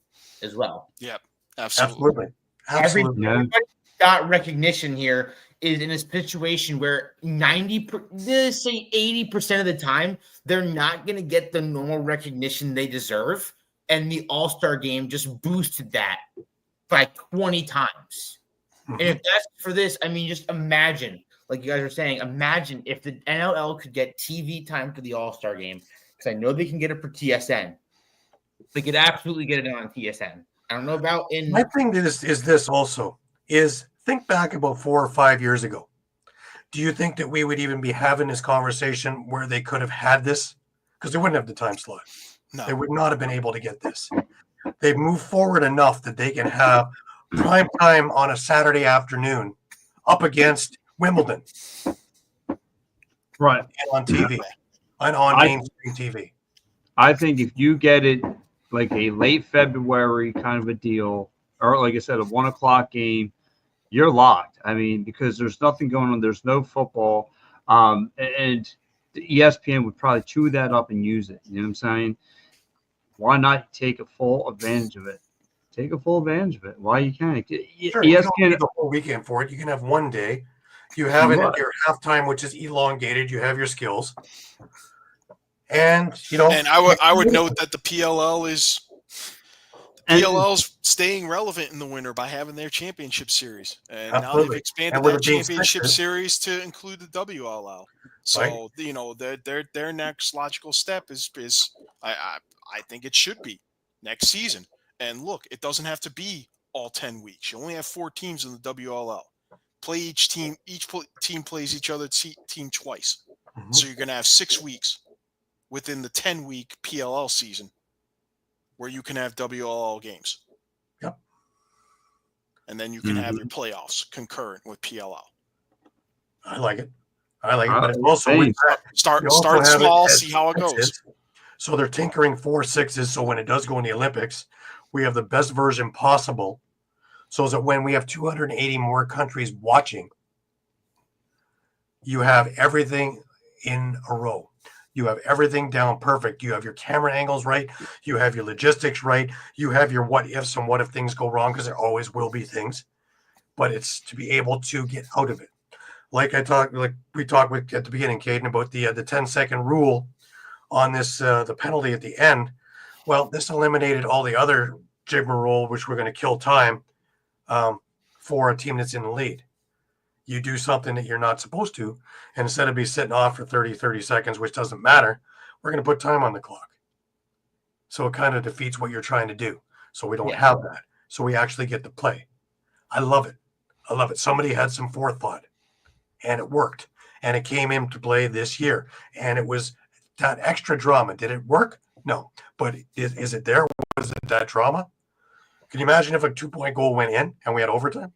as well. Yep, absolutely. Everybody got recognition here is in a situation where 80% of the time they're not going to get the normal recognition they deserve, and the All-Star game just boosted that by 20 times. And if that's for this, I mean, just imagine, like you guys were saying, imagine if the NLL could get TV time for the All-Star game, because I know they can get it for TSN. They could absolutely get it on TSN. I don't know about in. My thing is this also is think back about 4 or 5 years ago. Do you think that we would even be having this conversation where they could have had this? Because they wouldn't have the time slot. No. They would not have been able to get this. They've moved forward enough that they can have prime time on a Saturday afternoon up against Wimbledon. Right. And on TV. And on mainstream TV. I think if you get it like a late February kind of a deal, or like I said, a 1 o'clock game, you're locked. I mean, because there's nothing going on. There's no football. And the ESPN would probably chew that up and use it. You know what I'm saying? Why not take a full advantage of it? Take a full advantage of it. Why you can't? Sure, you don't need the whole weekend for it. You can have one day. You have it at your halftime, which is elongated. You have your skills. And, And I would note that the PLL's staying relevant in the winter by having their championship series. And now they've expanded that championship series to include the WLL. So, their next logical step is I think it should be next season. And look, it doesn't have to be all 10 weeks. You only have 4 teams in the WLL. play each team. Team plays each other team twice. Mhm. So you're going to have 6 weeks within the 10-week PLL season where you can have WLL games. Yep. And then you can have your playoffs concurrent with PLL. I like it. But it also Thanks. Start you also have it small, as see how it goes. sixes. So they're tinkering 4 6s. So when it does go in the Olympics, we have the best version possible. So that when we have 280 more countries watching, you have everything in a row. You have everything down perfect. You have your camera angles right. You have your logistics right. You have your what ifs and what if things go wrong, because there always will be things. But it's to be able to get out of it. Like we talked with at the beginning, Caden, about the 10-second rule on this the penalty at the end. Well, this eliminated all the other rigmarole, which we're going to kill time for a team that's in the lead. You do something that you're not supposed to, and instead of be sitting off for 30 seconds, which doesn't matter, we're going to put time on the clock. So it kind of defeats what you're trying to do. So we don't have that. So we actually get to play. I love it. Somebody had some forethought, and it worked. And it came into play this year. And it was that extra drama. Did it work? No. But is it there? Was it that drama? Can you imagine if a 2-point goal went in and we had overtime?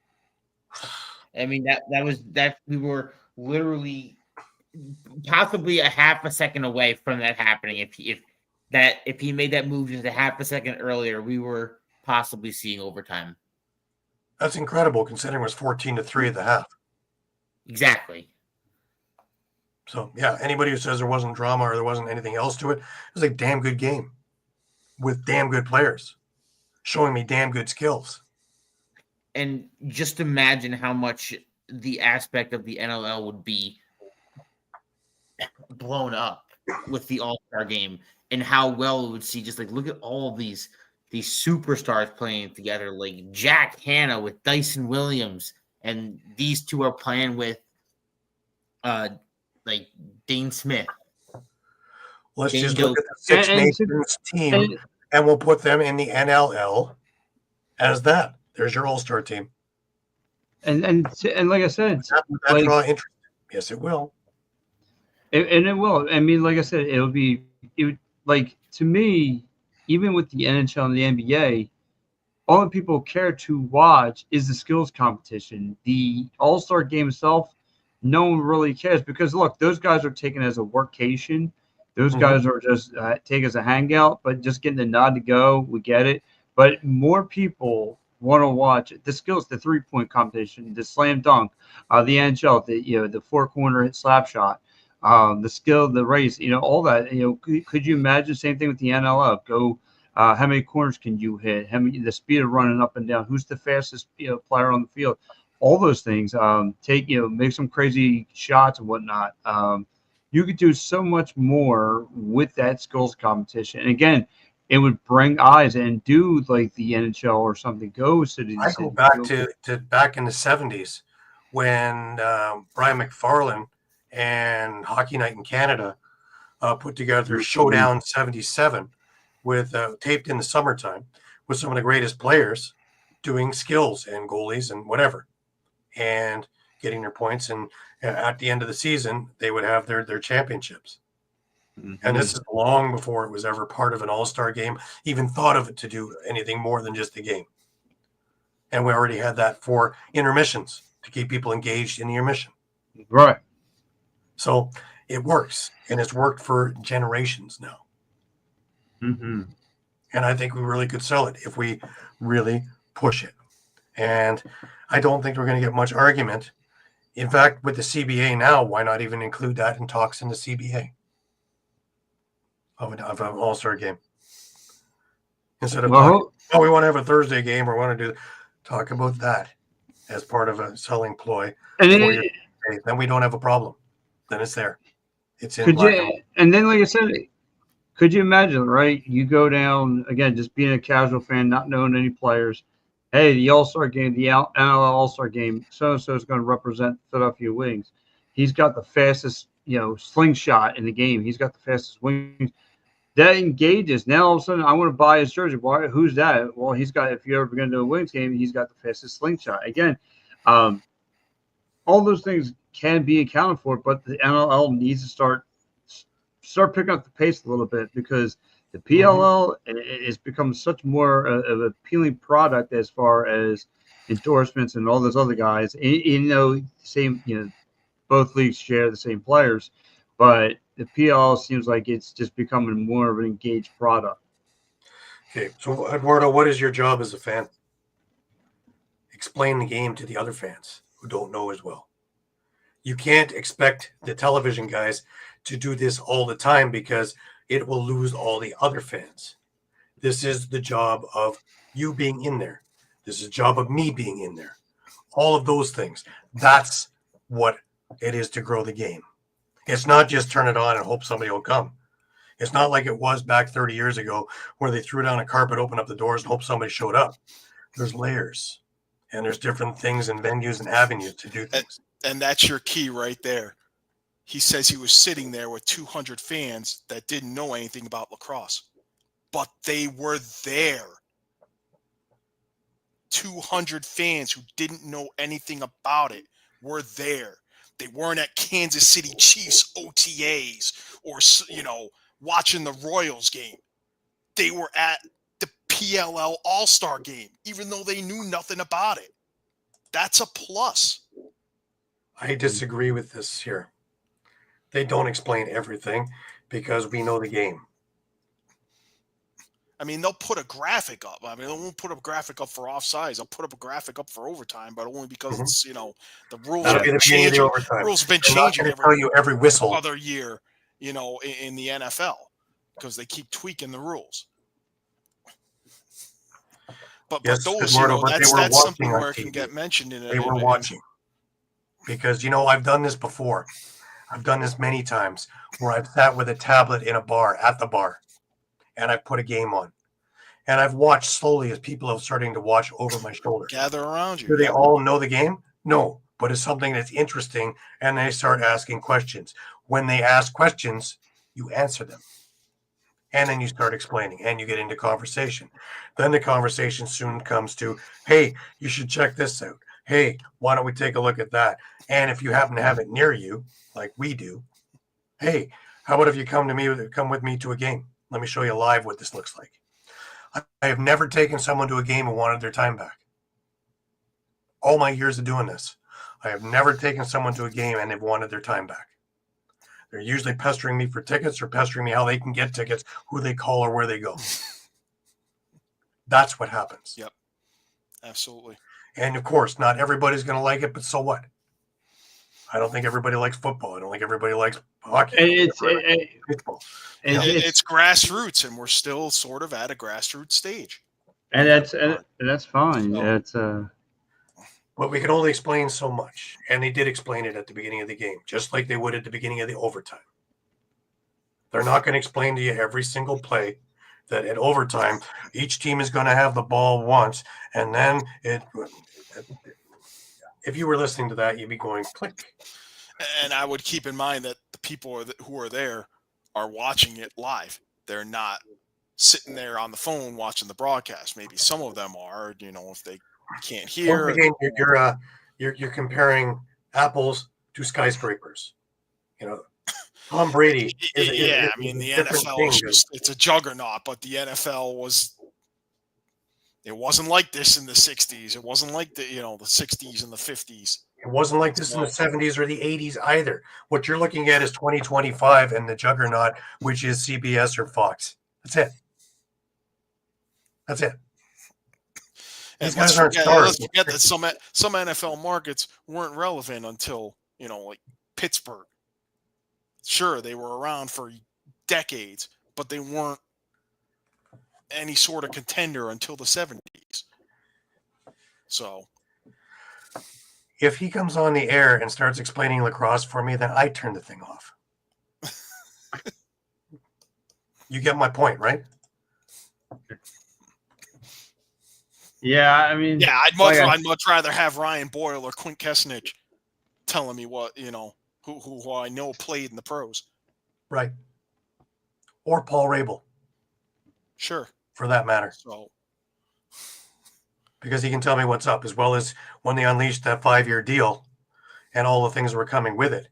I mean, that we were literally possibly a half a second away from that happening. If he made that move just a half a second earlier, we were possibly seeing overtime. That's incredible, considering it was 14-3 at the half. Exactly. So yeah, anybody who says there wasn't drama or there wasn't anything else to it, it was a damn good game with damn good players showing me damn good skills. And just imagine how much the aspect of the NLL would be blown up with the All-Star game, and how well it would see. Just like, look at all of these superstars playing together, like Jack Hanna with Dyson Williams, and these two are playing with like Dane Smith. Let's Dane just look Doe. at the Six Nations team, and we'll put them in the NLL as that. There's your All-Star team. And like I said, that like, draw interest. Yes, it will. And it will. I mean, like I said, it would like, to me, even with the NHL and the NBA, all the people care to watch is the skills competition. The All-Star game itself, no one really cares, because look, those guys are taken as a workcation. Those guys are just take as a hangout, but just getting the nod to go. We get it. But more people want to watch the skills, the 3-point competition, the slam dunk, the NHL, the 4-corner hit slap shot, the skill, the race, all that. Could you imagine the same thing with the NLL? Go, how many corners can you hit? The speed of running up and down? Who's the fastest player on the field? All those things. Make some crazy shots and whatnot. You could do so much more with that skills competition. And again, it would bring eyes, and do like the NHL or something. Go city. I go back to back in the 70s when Brian McFarlane and Hockey Night in Canada put together Showdown 77 with taped in the summertime with some of the greatest players doing skills and goalies and whatever, and getting their points. And at the end of the season, they would have their championships. And this is long before it was ever part of an all-star game, even thought of it to do anything more than just a game. And we already had that for intermissions to keep people engaged in the intermission. Right. So it works, and it's worked for generations now. And I think we really could sell it if we really push it. And I don't think we're going to get much argument. In fact, with the CBA now, why not even include that in talks in the CBA? Of an all-star game, instead of we want to have a Thursday game or want to talk about that as part of a selling ploy, and then we don't have a problem. Then it's there. It's in black and white. And then, like I said, could you imagine? Right, you go down again, just being a casual fan, not knowing any players. Hey, the All-Star game, the NLL All-Star game, so and so is going to represent Philadelphia Wings. He's got the fastest, slingshot in the game. He's got the fastest wings. That engages. Now all of a sudden, I want to buy his jersey. Why? Who's that? Well, he's got. If you're ever going to do a Wings game, he's got the fastest slingshot. Again, all those things can be accounted for, but the NLL needs to start picking up the pace a little bit, because the PLL has become such more of an appealing product as far as endorsements and all those other guys. Both leagues share the same players, but the PLL seems like it's just becoming more of an engaged product. Okay, so Eduardo, what is your job as a fan? Explain the game to the other fans who don't know as well. You can't expect the television guys to do this all the time, because it will lose all the other fans. This is the job of you being in there. This is the job of me being in there. All of those things. That's what it is to grow the game. It's not just turn it on and hope somebody will come. It's not like it was back 30 years ago where they threw down a carpet, opened up the doors, and hope somebody showed up. There's layers, and there's different things and venues and avenues to do things. And that's your key right there. He says he was sitting there with 200 fans that didn't know anything about lacrosse, but they were there. 200 fans who didn't know anything about it were there. They weren't at Kansas City Chiefs OTAs or, watching the Royals game. They were at the PLL All-Star game, even though they knew nothing about it. That's a plus. I disagree with this here. They don't explain everything because we know the game. I mean, they'll put a graphic up. I mean, they won't put a graphic up for offsides. They'll put up a graphic up for overtime, but only because it's, the rules That'll have be been the beginning of the changing. overtime. Rules have been They're not changing going to tell you every whistle other year, in the NFL, because they keep tweaking the rules. But Yes, those, Eduardo, but that's they were something watching on where it can TV. get mentioned in They were watching. Because, I've done this before. I've done this many times where I've sat with a tablet in a bar, at the bar, and I've put a game on. And I've watched slowly as people are starting to watch over my shoulder. Gather around you. Do they all know the game? No, but it's something that's interesting, and they start asking questions. When they ask questions, you answer them. And then you start explaining, and you get into conversation. Then the conversation soon comes to, hey, you should check this out. Hey, why don't we take a look at that? And if you happen to have it near you, like we do, hey, how about if you come with me to a game? Let me show you live what this looks like. I have never taken someone to a game and wanted their time back. All my years of doing this, I have never taken someone to a game and they've wanted their time back. They're usually pestering me for tickets or pestering me how they can get tickets, who they call, or where they go. That's what happens. Yep, absolutely. And of course, not everybody's going to like it, but so what? I don't think everybody likes football. I don't think everybody likes hockey. It's grassroots, and we're still sort of at a grassroots stage. And that's fine. But we can only explain so much. And they did explain it at the beginning of the game, just like they would at the beginning of the overtime. They're not going to explain to you every single play that at overtime, each team is going to have the ball once. And then if you were listening to that, you'd be going click. And I would keep in mind that the people who are there are watching it live. They're not sitting there on the phone watching the broadcast. Maybe some of them are, if they can't hear. Once again, you're comparing apples to skyscrapers. Tom Brady. The NFL it's a juggernaut, but the NFL it wasn't like this in the 60s. It wasn't like the 60s and the 50s. It wasn't like this in the 70s or the 80s either. What you're looking at is 2025 and the juggernaut, which is CBS or Fox. That's it. And These guys aren't stars. Let's forget that some NFL markets weren't relevant until, like Pittsburgh. Sure, they were around for decades, but they weren't any sort of contender until the 70s. So if he comes on the air and starts explaining lacrosse for me, then I turn the thing off. You get my point, right? Yeah, I mean, I'd much rather have Ryan Boyle or Quint Kesnich telling me what, who I know played in the pros. Right. Or Paul Rabel. Sure. For that matter. So, because he can tell me what's up, as well as when they unleashed that 5-year deal and all the things that were coming with it,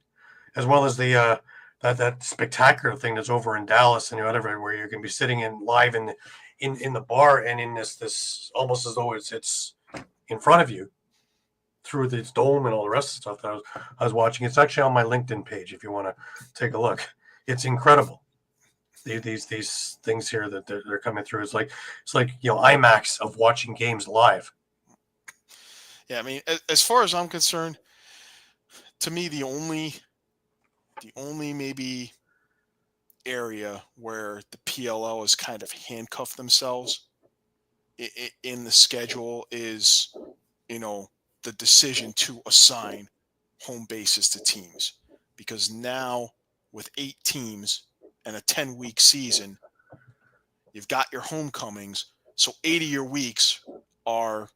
as well as the that spectacular thing that's over in Dallas and whatever, where you can be sitting in live in the bar and in this almost as though it's in front of you through this dome and all the rest of the stuff that I was watching. It's actually on my LinkedIn page if you want to take a look. It's incredible. These things here that they're coming through. It's like IMAX of watching games live. Yeah, I mean, as far as I'm concerned, to me the only maybe area where the PLL has kind of handcuffed themselves in the schedule is, the decision to assign home bases to teams, because now with 8 teams and a 10-week season, you've got your homecomings. So 8 of your weeks are,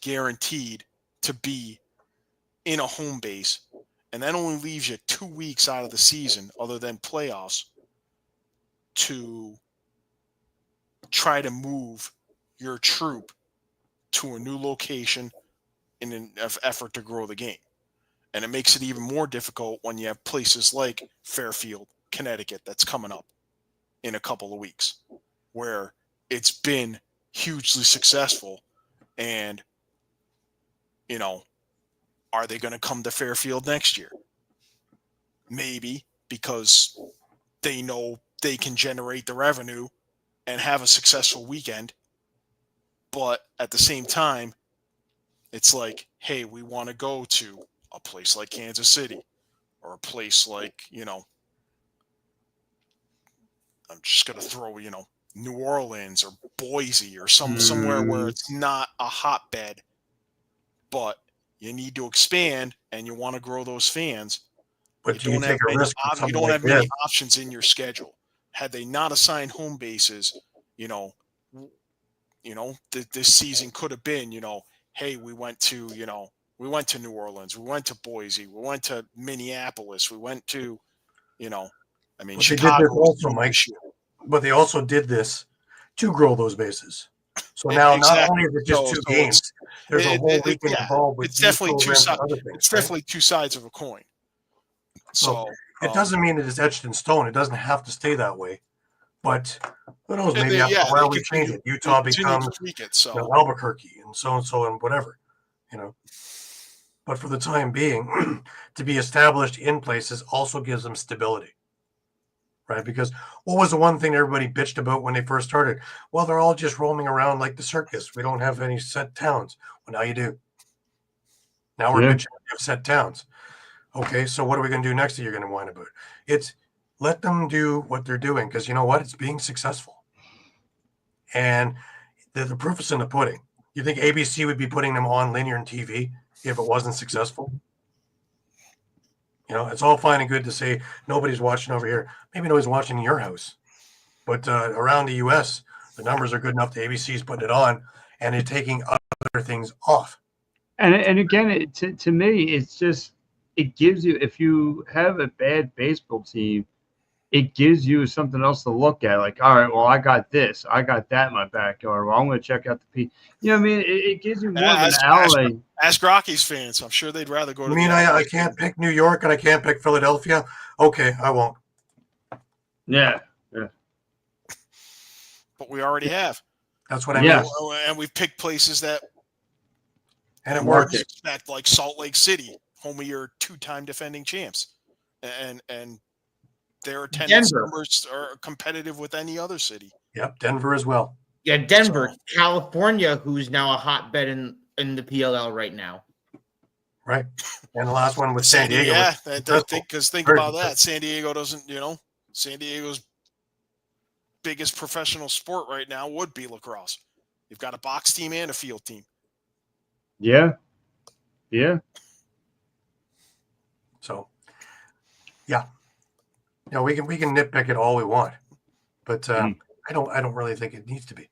guaranteed to be in a home base. And that only leaves you 2 weeks out of the season, other than playoffs, to try to move your troop to a new location in an effort to grow the game. And it makes it even more difficult when you have places like Fairfield, Connecticut, that's coming up in a couple of weeks, where it's been hugely successful. And, are they going to come to Fairfield next year? Maybe, because they know they can generate the revenue and have a successful weekend. But at the same time, it's like, hey, we want to go to a place like Kansas City, or a place like, I'm just going to throw, New Orleans or Boise or somewhere where it's not a hotbed, but you need to expand and you want to grow those fans. But you do you take a risk? You don't have many options in your schedule. Had they not assigned home bases, this season could have been, hey, we went to New Orleans, we went to Boise, we went to Minneapolis, we went to, Chicago also, Mike. But they also did this to grow those bases. So now not only is it just two games, there's a whole weekend involved with it's definitely two sides. It's right? Definitely two sides of a coin. So it doesn't mean it is etched in stone. It doesn't have to stay that way. But who knows? Maybe after a while we change it. Utah becomes Albuquerque and so and whatever, But for the time being, to be established in places also gives them stability, right? Because what was the one thing everybody bitched about when they first started? Well, they're all just roaming around like the circus. We don't have any set towns. Well, now you do. Now we're bitching we have set towns. Okay, so what are we going to do next that you're going to whine about? It's let them do what they're doing, because you know what? It's being successful. And the proof is in the pudding. You think ABC would be putting them on linear and TV if it wasn't successful? It's all fine and good to say nobody's watching over here. Maybe nobody's watching in your house. But around the U.S., the numbers are good enough that ABC's putting it on, and they're taking other things off. And again, to me, it's just, it gives you, if you have a bad baseball team, it gives you something else to look at. Like, all right, well, I got this, I got that in my backyard. Well, I'm going to check out the P. You know what I mean? It gives you more of an outlay. Ask Rockies fans. I'm sure they'd rather go to. I can't pick New York and I can't pick Philadelphia. Okay, I won't. Yeah. But we already have. That's what I mean. And we've picked places that. And it works. Expect, like Salt Lake City, home of your 2-time defending champs, and their attendance numbers are competitive with any other city. Yep, Denver as well. Yeah, Denver, California, who's now a hotbed in the PLL right now. Right, and the last one with San Diego. Yeah, think about that. San Diego doesn't, San Diego's biggest professional sport right now would be lacrosse. You've got a box team and a field team. Yeah. So, yeah. We can nitpick it all we want, but I don't really think it needs to be.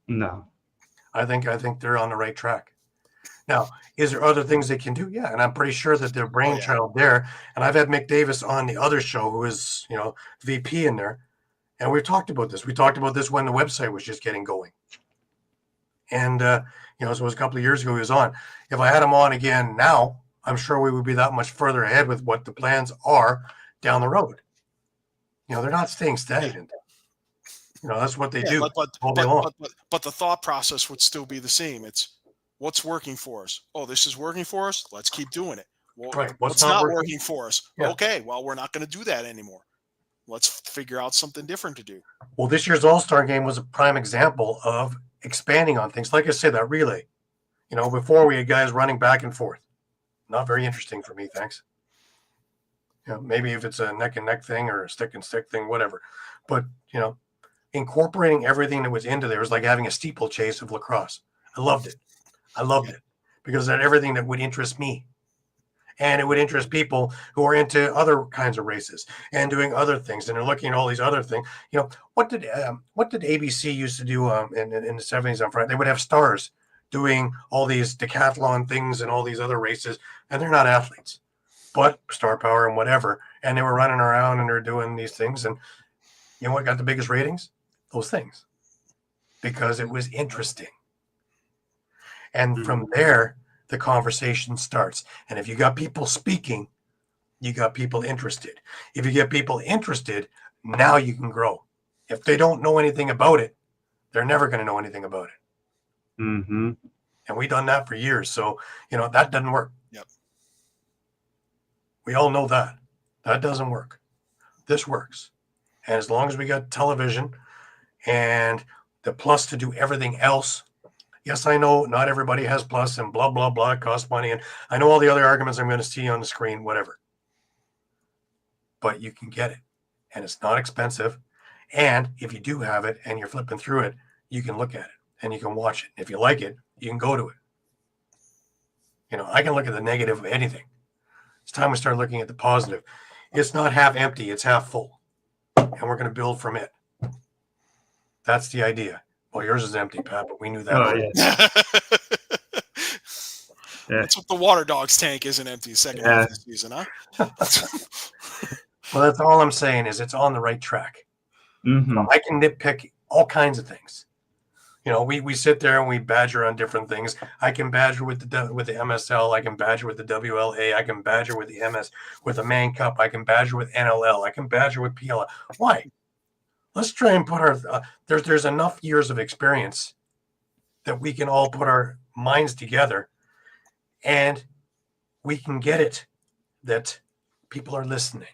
No. I think they're on the right track. Now, is there other things they can do? Yeah, and I'm pretty sure that their brainchild there. And I've had Mick Davis on the other show, who is VP in there, and we've talked about this. We talked about this when the website was just getting going, and so it was a couple of years ago he was on. If I had him on again now, I'm sure we would be that much further ahead with what the plans are down the road. They're not staying stagnant. That's what they do all day long. But the thought process would still be the same. It's what's working for us. Oh, this is working for us. Let's keep doing it. Well, Right. what's not working for us? Yeah. Okay, well, we're not going to do that anymore. Let's figure out something different to do. Well, this year's All-Star game was a prime example of expanding on things. Like I said, that relay. Before we had guys running back and forth. Not very interesting for me, thanks. Maybe if it's a neck and neck thing or a stick and stick thing, whatever. But, incorporating everything that was into there was like having a steeplechase of lacrosse. I loved it. Because it had everything that would interest me. And it would interest people who are into other kinds of races and doing other things. And they're looking at all these other things. What did ABC used to do in the 70s on Friday? They would have stars doing all these decathlon things and all these other races. And they're not athletes, but star power and whatever. And they were running around and they're doing these things. And you know what got the biggest ratings? Those things. Because it was interesting. And from there, the conversation starts. And if you got people speaking, you got people interested. If you get people interested, now you can grow. If they don't know anything about it, they're never going to know anything about it. Mm-hmm. And we've done that for years. So, that doesn't work. Yep. We all know that. That doesn't work. This works. And as long as we got television and the plus to do everything else. Yes, I know not everybody has plus and blah, blah, blah. It costs money. And I know all the other arguments I'm going to see on the screen, whatever. But you can get it. And it's not expensive. And if you do have it and you're flipping through it, you can look at it and you can watch it. If you like it, you can go to it. I can look at the negative of anything. It's time we start looking at the positive. It's not half empty. It's half full. And we're going to build from it. That's the idea. Well, yours is empty, Pat, but we knew that. Oh, yeah. That's what the Water Dogs tank isn't empty second half of the season, huh? Well, that's all I'm saying is it's on the right track. Mm-hmm. I can nitpick all kinds of things. We sit there and we badger on different things. I can badger with the MSL. I can badger with the WLA. I can badger with the Man Cup. I can badger with NLL. I can badger with PLL. Why? Let's try and put our there's enough years of experience that we can all put our minds together and we can get it that people are listening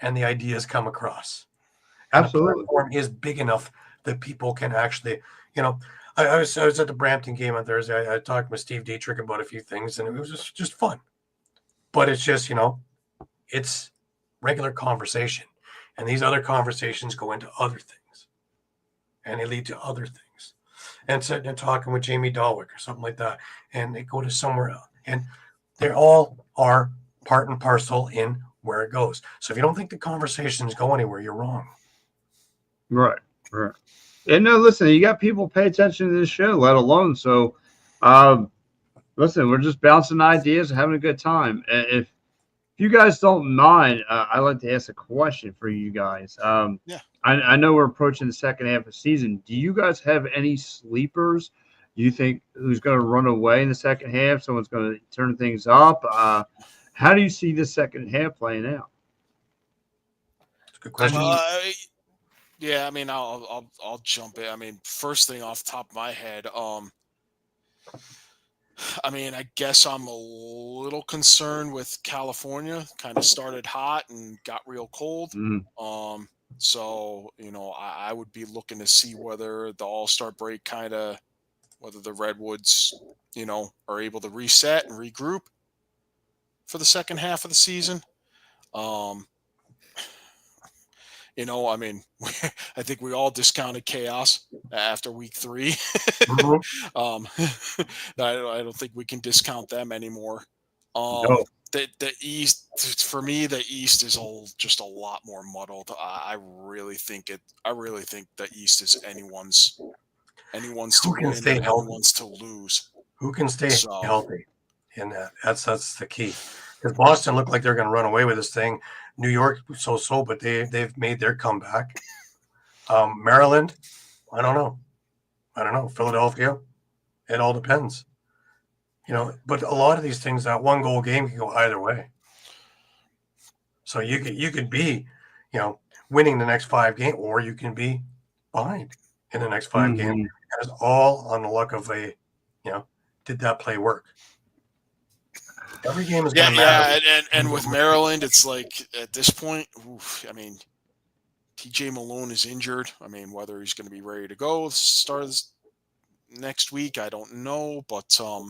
and the ideas come across. Absolutely. And the platform is big enough that people can actually, I was at the Brampton game on Thursday. I talked with Steve Dietrich about a few things and it was just fun. But it's just, it's regular conversation. And these other conversations go into other things. And they lead to other things. And sitting and talking with Jamie Dalwick or something like that. And they go to somewhere else. And they all are part and parcel in where it goes. So if you don't think the conversations go anywhere, you're wrong. Right. And no, listen, you got people pay attention to this show, let alone. So, listen, we're just bouncing ideas and having a good time. If you guys don't mind, I'd like to ask a question for you guys. I know we're approaching the second half of the season. Do you guys have any sleepers? Do you think who's going to run away in the second half? Someone's going to turn things up? How do you see this second half playing out? That's a good question. Yeah, I mean, I'll jump in. I mean, first thing off the top of my head, I mean, I guess I'm a little concerned with California. Kind of started hot and got real cold. Mm. So, I would be looking to see whether the All-Star break whether the Redwoods, are able to reset and regroup for the second half of the season. I mean, I think we all discounted Chaos after week 3. Mm-hmm. I don't think we can discount them anymore. No. The East, for me, the East is just a lot more muddled. I really think the East is anyone's to win and anyone's to lose. Who can stay healthy in that? That's the key. Because Boston looked like they're going to run away with this thing. New York, so, but they've made their comeback. Maryland, I don't know. Philadelphia, it all depends. But a lot of these things, that 1-goal game can go either way. So you could be, winning the next 5 games, or you can be behind in the next 5 games. And it's all on the luck of did that play work? Every game is going to matter. Yeah, and with Maryland, it's like at this point, TJ Malone is injured. I mean, whether he's going to be ready to go start this next week, I don't know. But I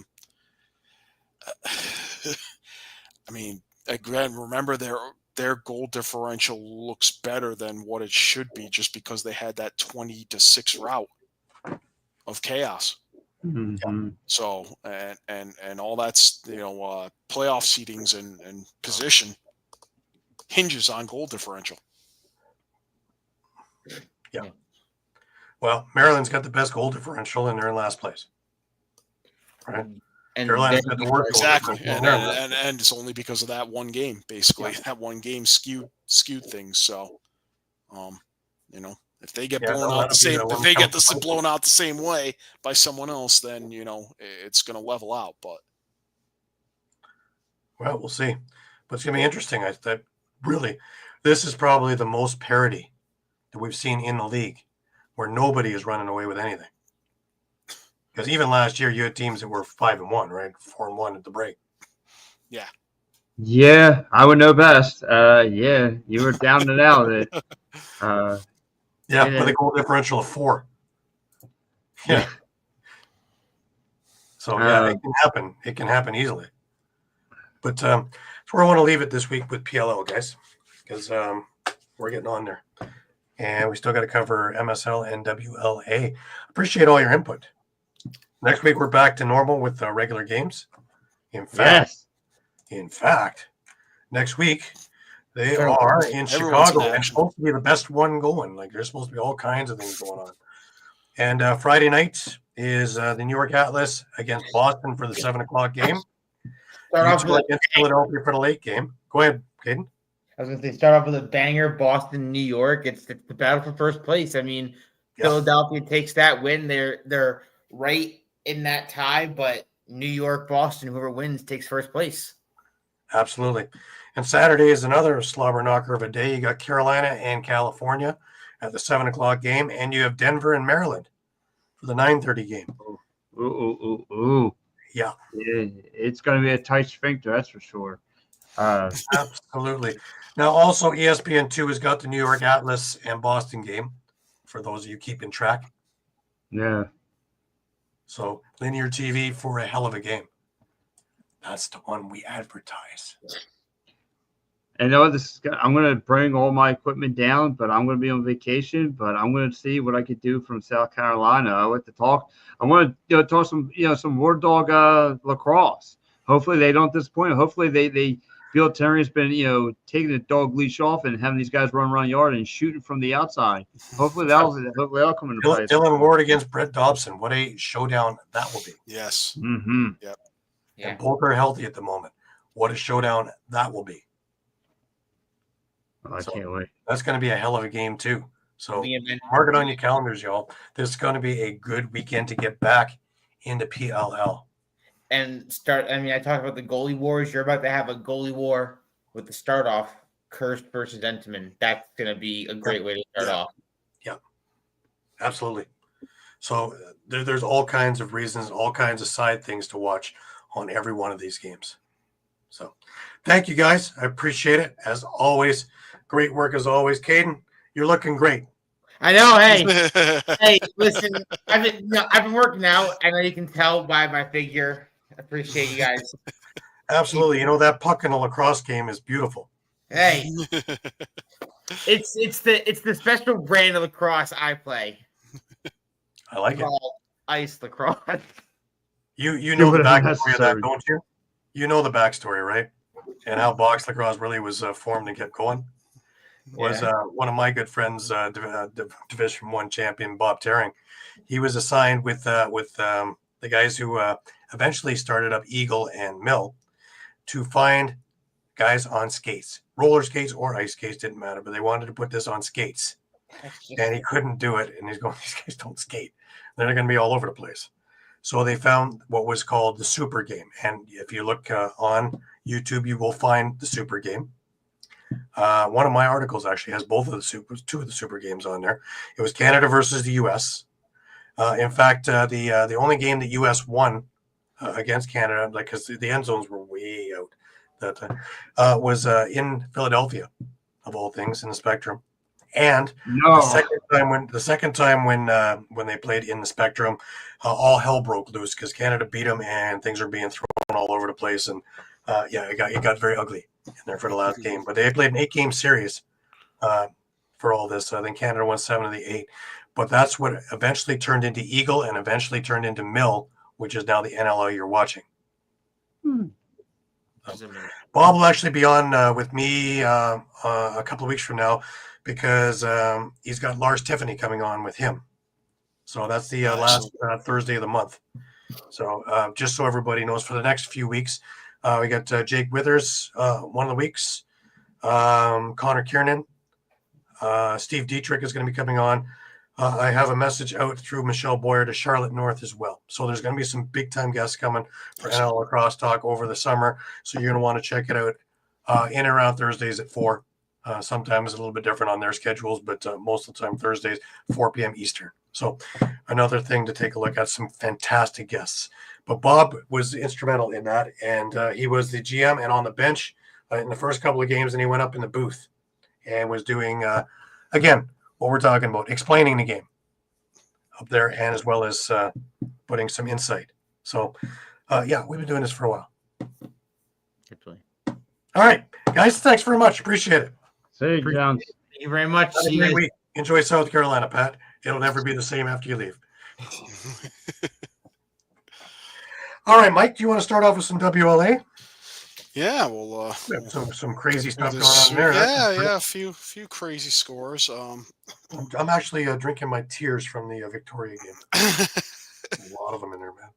mean, again, remember their goal differential looks better than what it should be just because they had that 20-6 route of chaos. So and all that's playoff seedings and position hinges on goal differential. Yeah. Well, Maryland's got the best goal differential, and they're in last place. Right. And Carolina's got the worst exactly, goal and it's only because of that one game. Basically, that one game skewed things. So, if they get blown out the same, if they get this blown out the same way by someone else, then it's going to level out. But well, we'll see. But it's going to be interesting. This is probably the most parity that we've seen in the league, where nobody is running away with anything. Because even last year, you had teams that were 5-1, right? 4-1 at the break. Yeah. Yeah, I would know best. Yeah, you were down and out. With a goal differential of 4. Yeah. So it can happen. It can happen easily. But that's where I want to leave it this week with PLL, guys, because we're getting on there, and we still got to cover MSL and WLA. Appreciate all your input. Next week, we're back to normal with regular games. In fact, next week, they are in Chicago, and it's supposed to be the best one going. Like, there's supposed to be all kinds of things going on. And Friday night is the New York Atlas against Boston for the 7 o'clock game. Start off with against Philadelphia for the late game. Go ahead, Caden. I was going to say, start off with a banger, Boston, New York. It's the battle for first place. I mean, Philadelphia takes that win. They're right in that tie, but New York, Boston, whoever wins takes first place. Absolutely. And Saturday is another slobber knocker of a day. You got Carolina and California at the 7 o'clock game, and you have Denver and Maryland for the 9:30 game. Ooh. Yeah. It's going to be a tight sphincter, that's for sure. Absolutely. Now, also, ESPN2 has got the New York Atlas and Boston game, for those of you keeping track. Yeah. So, linear TV for a hell of a game. That's the one we advertise. And I'm going to bring all my equipment down, but I'm going to be on vacation. But I'm going to see what I could do from South Carolina. I want to talk. I want to talk some War Dog lacrosse. Hopefully they don't disappoint. Hopefully they Bill Terry's been taking the dog leash off and having these guys run around the yard and shooting from the outside. Hopefully that'll come into play. Dylan Ward against Brett Dobson. What a showdown that will be. Yes. Mm-hmm. Yep. Yeah. And both are healthy at the moment. What a showdown that will be. I can't wait. That's going to be a hell of a game, too. So mark it on your calendars, y'all. This is going to be a good weekend to get back into PLL. And I talked about the goalie wars. You're about to have a goalie war with the start off, Kirst versus Entman. That's going to be a great way to start off. Yeah, absolutely. So there's all kinds of reasons, all kinds of side things to watch on every one of these games. So thank you, guys. I appreciate it. As always, great work as always. Caden, you're looking great. I know. Hey, listen, I've been working out. I know you can tell by my figure. I appreciate you guys. Absolutely. That puck in a lacrosse game is beautiful. Hey, it's the special brand of lacrosse I play. I like it. Ice lacrosse. You know the backstory of that, don't you? You know the backstory, right? And how box lacrosse really was formed and kept going. Was one of my good friends, Division I champion Bob Terring. He was assigned with the guys who eventually started up Eagle and Mill to find guys on skates, roller skates or ice skates, didn't matter, but they wanted to put this on skates, and he couldn't do it. And he's going, these guys don't skate; they're going to be all over the place. So they found what was called the Super Game. And if you look on YouTube, you will find the Super Game. One of my articles actually has two of the Super Games on there. It was Canada versus the U.S. In fact, the only game the U.S. won against Canada, because the end zones were way out that time, was in Philadelphia, of all things, in the Spectrum. And the second time when they played in the Spectrum, all hell broke loose because Canada beat them and things were being thrown all over the place, and it got very ugly in there for the last game. But they played an 8-game series for all this. I think Canada won 7 of the 8, but that's what eventually turned into Eagle and eventually turned into Mill, which is now the NLL you're watching. Bob will actually be on with me a couple of weeks from now, because he's got Lars Tiffany coming on with him. So that's the last Thursday of the month. So just so everybody knows, for the next few weeks, we got Jake Withers one of the weeks, Connor Kiernan, Steve Dietrich is going to be coming on. I have a message out through Michelle Boyer to Charlotte North as well. So there's going to be some big-time guests coming for NL Lacrosse Talk over the summer. So you're going to want to check it out in and around Thursdays at 4. Sometimes a little bit different on their schedules, but most of the time Thursdays, 4 p.m. Eastern. So another thing to take a look at, some fantastic guests. But Bob was instrumental in that, and he was the GM and on the bench in the first couple of games, and he went up in the booth and was doing, again, what we're talking about, explaining the game up there, and as well as putting some insight. So, we've been doing this for a while. Definitely. All right, guys, thanks very much. Appreciate it. See you, John. Thank you very much. Have a great week. Enjoy South Carolina, Pat. It'll never be the same after you leave. All right, Mike, do you want to start off with some WLA? Yeah, well, some crazy stuff going on there. Yeah, a few crazy scores. I'm actually drinking my tears from the Victoria game. A lot of them in there, man.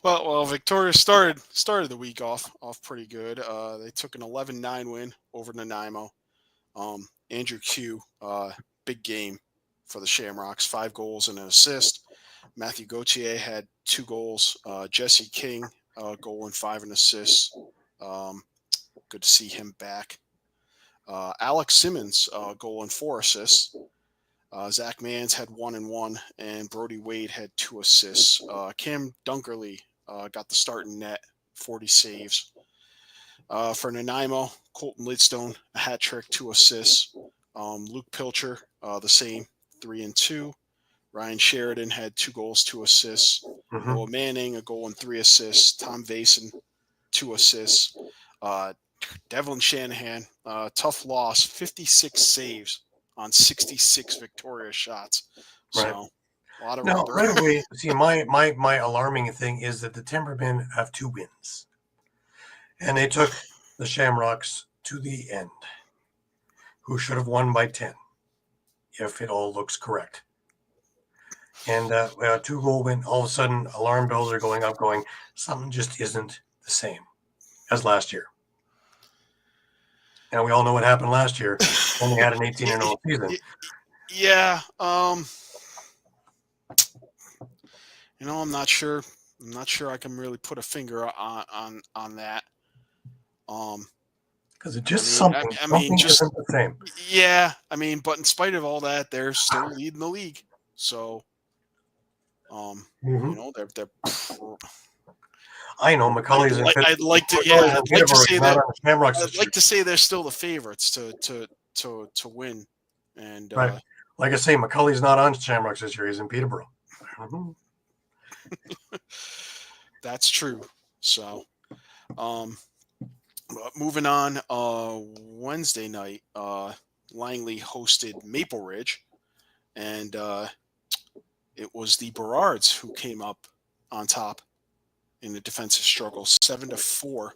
Well, Victoria started the week off pretty good. They took an 11-9 win over Nanaimo. Andrew Q, big game for the Shamrocks, 5 goals and an assist. Matthew Gauthier had 2 goals. Jesse King, goal and 5 and assists. Good to see him back. Alex Simmons, goal and 4 assists. Zach Mans had 1 and 1, and Brody Wade had 2 assists. Cam Dunkerley got the start in net, 40 saves. For Nanaimo, Colton Lidstone, a hat trick, 2 assists. Luke Pilcher, the same, 3 and 2. Ryan Sheridan had 2 goals, 2 assists. Noah Manning, a goal and 3 assists. Tom Vason, 2 assists. Devlin Shanahan, tough loss, 56 saves on 66 Victoria shots. Right. So a lot of now, rubber. right away, see, my alarming thing is that the Timbermen have 2 wins. And they took the Shamrocks to the end, who should have won by 10, if it all looks correct. And 2-goal win, all of a sudden, alarm bells are going up, going, something just isn't the same as last year. And we all know what happened last year when they had an 18-0 season. Yeah. I'm not sure. I'm not sure I can really put a finger on that. Because it's just something. Something isn't the same. Yeah. But in spite of all that, they're still leading the league. So, they're. I know McCulley's. I'd like to say they're still the favorites to win. And right. Like I say, McCulley's not on Shamrocks this year. He's in Peterborough. That's true. So, moving on. Wednesday night, Langley hosted Maple Ridge, and it was the Berards who came up on top in the defensive struggle, 7-4.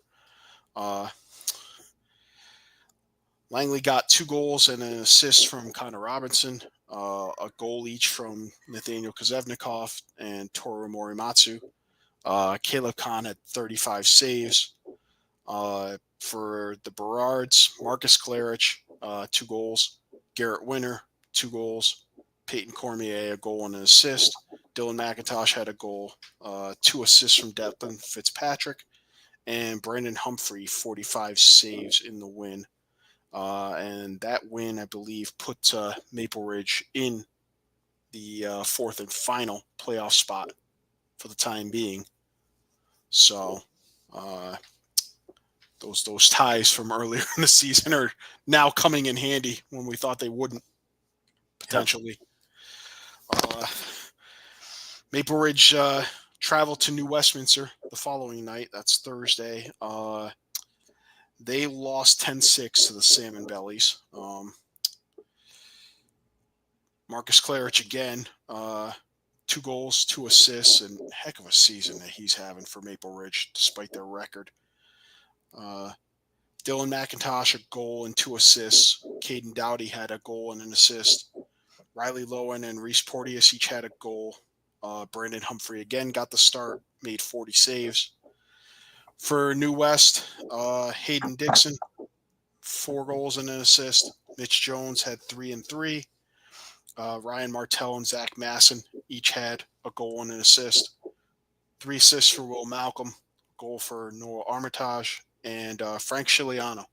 Langley got 2 goals and an assist from Connor Robinson, a goal each from Nathaniel Kozevnikov and Toru Morimatsu. Caleb Kahn had 35 saves. For the Berards, Marcus Klarich, 2 goals. Garrett Winter, 2 goals. Peyton Cormier, a goal and an assist. Dylan McIntosh had a goal, 2 assists from Declan Fitzpatrick, and Brandon Humphrey, 45 saves in the win. And that win, I believe, put Maple Ridge in the 4th and final playoff spot for the time being. So those ties from earlier in the season are now coming in handy when we thought they wouldn't, potentially. Maple Ridge traveled to New Westminster the following night. That's Thursday. They lost 10-6 to the Salmon Bellies. Marcus Clarich again, 2 goals, 2 assists, and heck of a season that he's having for Maple Ridge, despite their record. Dylan McIntosh, a goal and 2 assists. Caden Dowdy had a goal and an assist. Riley Lowen and Reese Porteous each had a goal. Brandon Humphrey again got the start, made 40 saves. For New West, Hayden Dixon, 4 goals and an assist. Mitch Jones had 3 and 3. Ryan Martell and Zach Masson each had a goal and an assist. 3 assists for Will Malcolm, goal for Noah Armitage, and Frank Chiliano,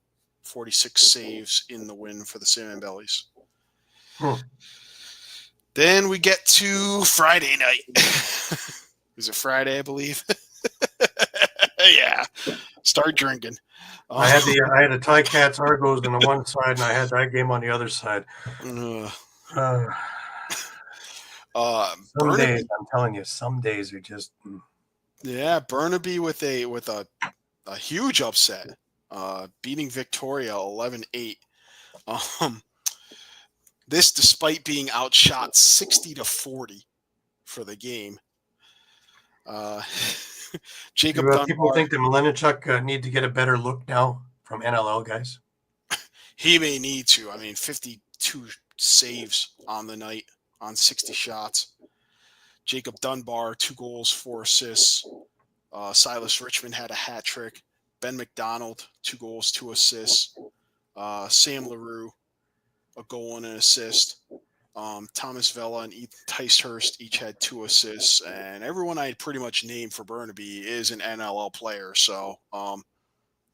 46 saves in the win for the Salmon Bellies. Then we get to Friday night. Is it Friday, I believe? Yeah. Start drinking. I had the Ticats Argos on the one side, and I had that game on the other side. Some days, I'm telling you, some days are just. Yeah, Burnaby with a huge upset, beating Victoria 11-8. This despite being outshot 60-40 for the game. Jacob Dunbar, people think that Milenichuk need to get a better look now from NLL guys. He may need to. I mean, 52 saves on the night on 60 shots. Jacob Dunbar, 2 goals, 4 assists. Silas Richmond had a hat trick. Ben McDonald, 2 goals, 2 assists. Sam LaRue, a goal and an assist. Thomas Vella and Ethan Ticehurst each had 2 assists, and everyone I had pretty much named for Burnaby is an NLL player. So,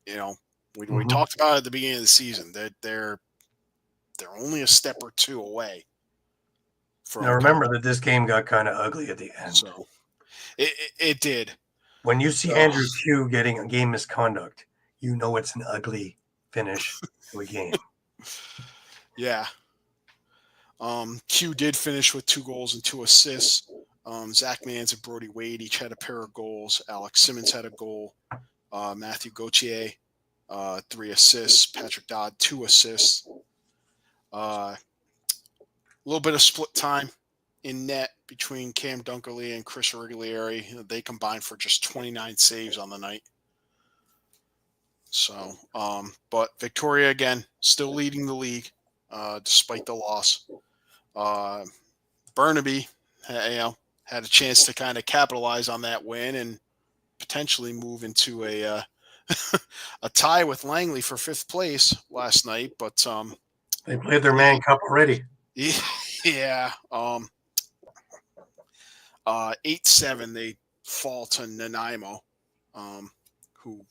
we talked about it at the beginning of the season that they're only a step or 2 away. Now remember that this game got kind of ugly at the end. So it did. When you see Andrew Q getting a game misconduct, you know it's an ugly finish to a game. Yeah. Q did finish with 2 goals and 2 assists. Zach Mans and Brody Wade each had a pair of goals. Alex Simmons had a goal. Matthew Gauthier, 3 assists. Patrick Dodd, 2 assists. A little bit of split time in net between Cam Dunkerley and Chris Riglieri. They combined for just 29 saves on the night. So, but Victoria, again, still leading the league despite the loss. Burnaby, had a chance to kind of capitalize on that win and potentially move into a tie with Langley for 5th place last night. But they played their Man Cup already. Yeah. 8-7, they fall to Nanaimo, who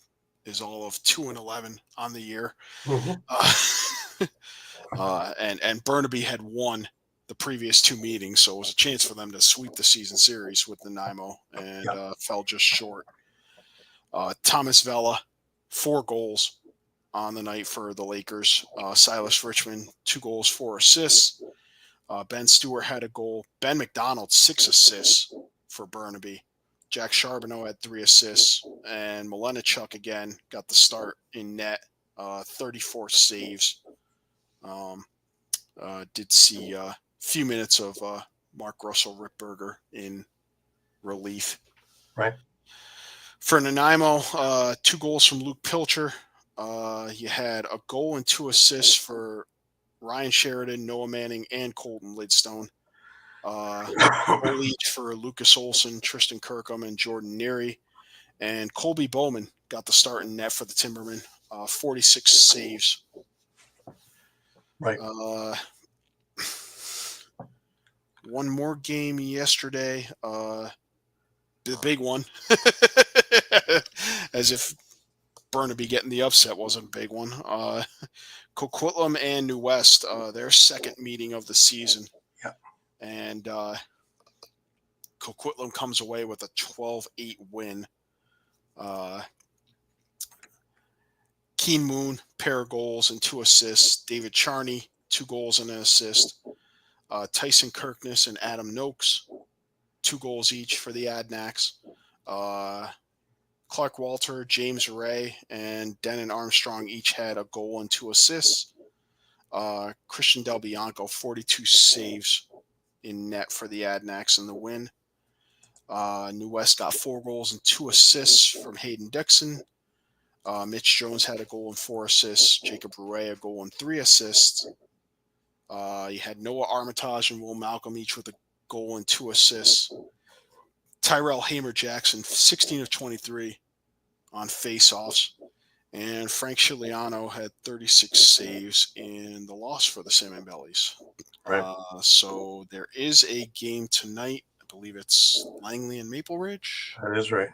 is all of 2-11 on the year. Mm-hmm. And Burnaby had won the previous 2 meetings, so it was a chance for them to sweep the season series with Nanaimo, and fell just short. Thomas Vella, 4 goals on the night for the Lakers. Silas Richmond, 2 goals, 4 assists. Ben Stewart had a goal. Ben McDonald, 6 assists for Burnaby. Jack Charbonneau had 3 assists. And Milenichuk, again, got the start in net, 34 saves. Did see a few minutes of Mark Russell Ripberger in relief. Right. For Nanaimo, 2 goals from Luke Pilcher. You had a goal and 2 assists for Ryan Sheridan, Noah Manning, and Colton Lidstone. Goal each for Lucas Olson, Tristan Kirkham, and Jordan Neary. And Colby Bowman got the start in net for the Timbermen, 46 saves. Right. one more game yesterday. The big one. As if Burnaby getting the upset wasn't a big one. Coquitlam and New West, their second meeting of the season. Yeah. And Coquitlam comes away with a 12-8 win. Keen Moon, pair of goals and 2 assists. David Charney, 2 goals and an assist. Tyson Kirkness and Adam Noakes, 2 goals each for the Adnacs. Clark Walter, James Ray, and Denon Armstrong each had a goal and 2 assists. Christian Del Bianco, 42 saves in net for the Adnacs in the win. New West got 4 goals and 2 assists from Hayden Dixon. Mitch Jones had a goal and 4 assists. Jacob Rouet a goal and 3 assists. You had Noah Armitage and Will Malcolm each with a goal and 2 assists. Tyrell Hamer Jackson, 16 of 23 on face-offs. And Frank Chiliano had 36 saves in the loss for the Salmon Bellies. Right. So there is a game tonight. I believe it's Langley and Maple Ridge. That is right.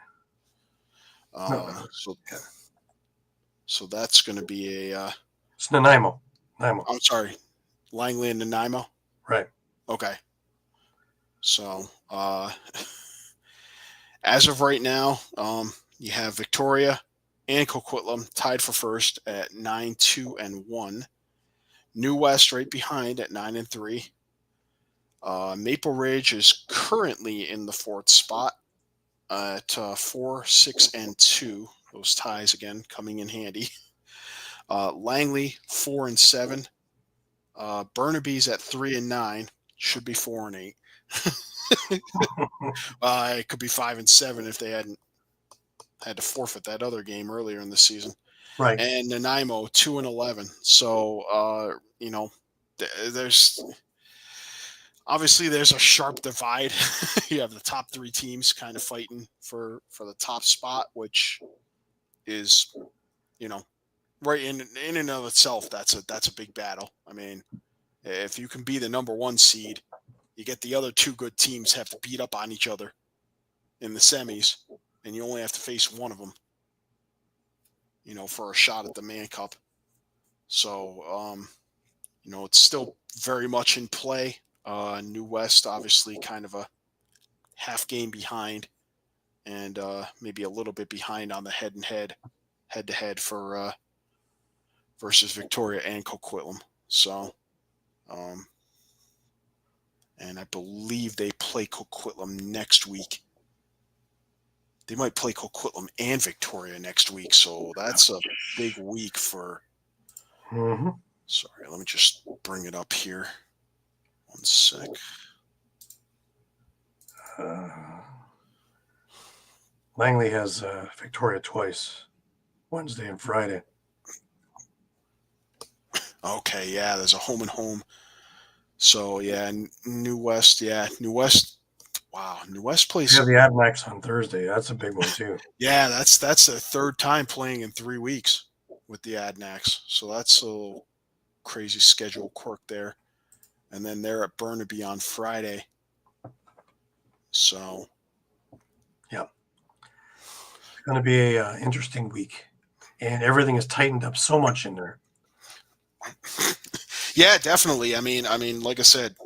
So that's going to be a... It's Nanaimo. Nanaimo. I'm sorry. Langley and Nanaimo? Right. Okay. So, as of right now, you have Victoria and Coquitlam tied for first at 9-2-1. New West right behind at 9-3. Maple Ridge is currently in the 4th spot at 4-6-2. Those ties again coming in handy. Langley 4-7. Burnaby's at 3-9. Should be 4-8. It could be 5-7 if they hadn't had to forfeit that other game earlier in the season. Right. And Nanaimo 2-11. So there's obviously there's a sharp divide. You have the top 3 teams kind of fighting for the top spot, which is right in and of itself. That's a big battle. I mean, if you can be the number 1 seed, you get the other 2 good teams have to beat up on each other in the semis, and you only have to face one of them, for a shot at the Man Cup. So, it's still very much in play. New West, obviously, kind of a half game behind, and maybe a little bit behind on the head-to-head for versus Victoria and Coquitlam. So, and I believe they play Coquitlam next week. They might play Coquitlam and Victoria next week, so that's a big week for... Mm-hmm. Sorry, let me just bring it up here. One sec. Langley has Victoria twice, Wednesday and Friday. Okay, yeah, there's a home and home. So, yeah, New West. Wow, New West plays. You have the Admax on Thursday. That's a big one, too. Yeah, that's their 3rd time playing in 3 weeks with the Adnacs. So that's a little crazy schedule quirk there. And then they're at Burnaby on Friday. So. Yeah. It's going to be a interesting week. And everything is tightened up so much in there. Yeah, definitely. I mean, like I said,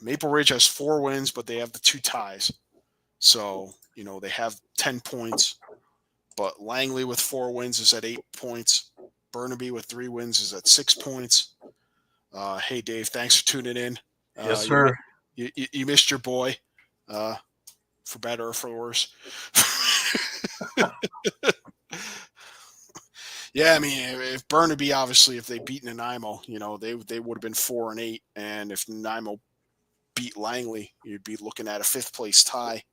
Maple Ridge has 4 wins, but they have the 2 ties. So, they have 10 points. But Langley with 4 wins is at 8 points. Burnaby with 3 wins is at 6 points. Hey, Dave, thanks for tuning in. Yes, sir. You missed your boy, for better or for worse. Yeah, I mean, if Burnaby, obviously, if they beat Nanaimo, they would have been 4-8. And if Nanaimo beat Langley, you'd be looking at a 5th place tie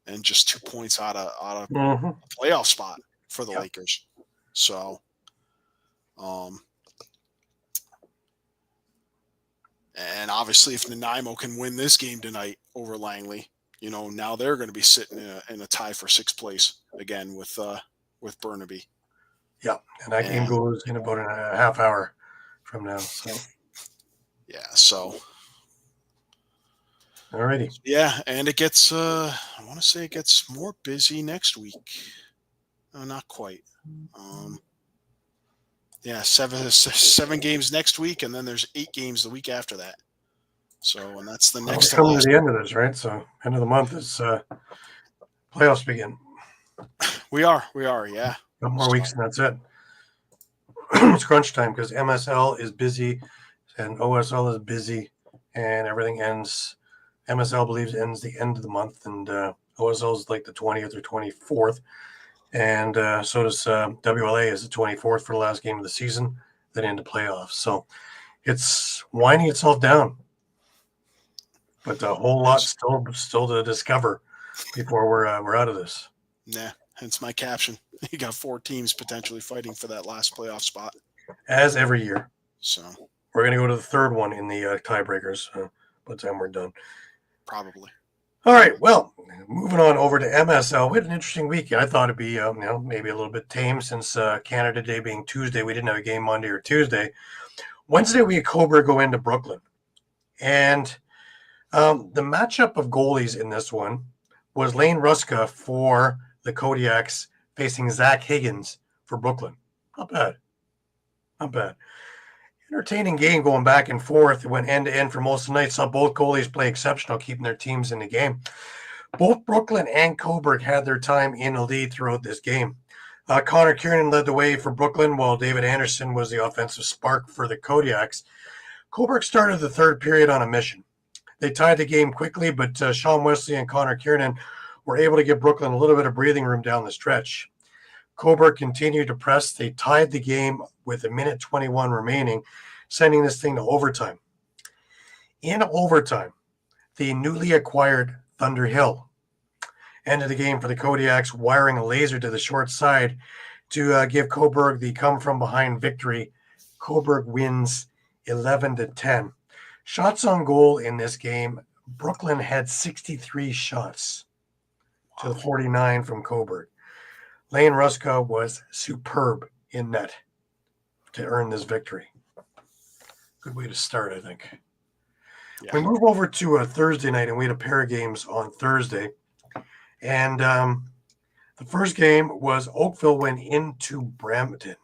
and just 2 points out of a playoff spot for the Lakers. So, and obviously, if Nanaimo can win this game tonight over Langley, now they're going to be sitting in a tie for 6th place again with Burnaby. Yeah, and that game goes in about a half hour from now. So, yeah, so Alrighty. Yeah, and it gets I want to say it gets more busy next week. No, not quite. Yeah, seven games next week, and then there's 8 games the week after that. So, and that's the Well, next we're to coming to last. the end of this, right? So end of the month is playoffs begin. We are, yeah. Couple more weeks and that's it. It's crunch time because MSL is busy and OSL is busy and everything ends. MSL believes ends the end of the month and OSL is like the 20th or 24th. And so does WLA is the 24th for the last game of the season, then into playoffs. So it's winding itself down. But a whole lot still to discover before we're out of this. Nah, hence my caption. You got 4 teams potentially fighting for that last playoff spot. As every year. So we're going to go to the third one in the tiebreakers by the time we're done. Probably. All right. Well, moving on over to MSL. We had an interesting week. I thought it'd be maybe a little bit tame since Canada Day being Tuesday. We didn't have a game Monday or Tuesday. Wednesday, we had Cobra go into Brooklyn. And the matchup of goalies in this one was Lane Ruska for the Kodiaks facing Zach Higgins for Brooklyn. Not bad. Entertaining game going back and forth. It went end to end for most of the night. Saw both goalies play exceptional, keeping their teams in the game. Both Brooklyn and Coburg had their time in the lead throughout this game. Connor Kiernan led the way for Brooklyn, while David Anderson was the offensive spark for the Kodiaks. Coburg started the third period on a mission. They tied the game quickly, but Sean Wesley and Connor Kiernan were able to give Brooklyn a little bit of breathing room down the stretch. Coburg continued to press. They tied the game with 1:21 remaining, sending this thing to overtime. In overtime, the newly acquired Thunder Hill ended the game for the Kodiaks, wiring a laser to the short side to give Coburg the come-from-behind victory. Coburg wins 11-10. Shots on goal in this game, Brooklyn had 63 shots to 49 from Coburg. Lane Ruska was superb in net to earn this victory. Good way to start, I think. Yeah. We move over to a Thursday night, and we had a pair of games on Thursday. And the first game was Oakville went into Brampton.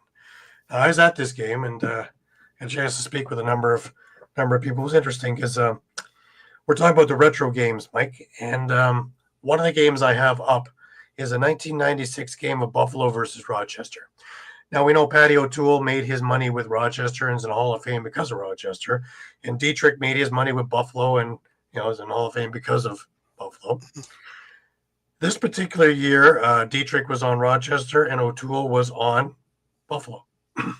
Now, I was at this game and had a chance to speak with a number of people. It was interesting because we're talking about the retro games, Mike. And one of the games I have up is a 1996 game of Buffalo versus Rochester. Now, we know Patty O'Toole made his money with Rochester and is in the Hall of Fame because of Rochester. And Dietrich made his money with Buffalo and, is in the Hall of Fame because of Buffalo. This particular year, Dietrich was on Rochester and O'Toole was on Buffalo. It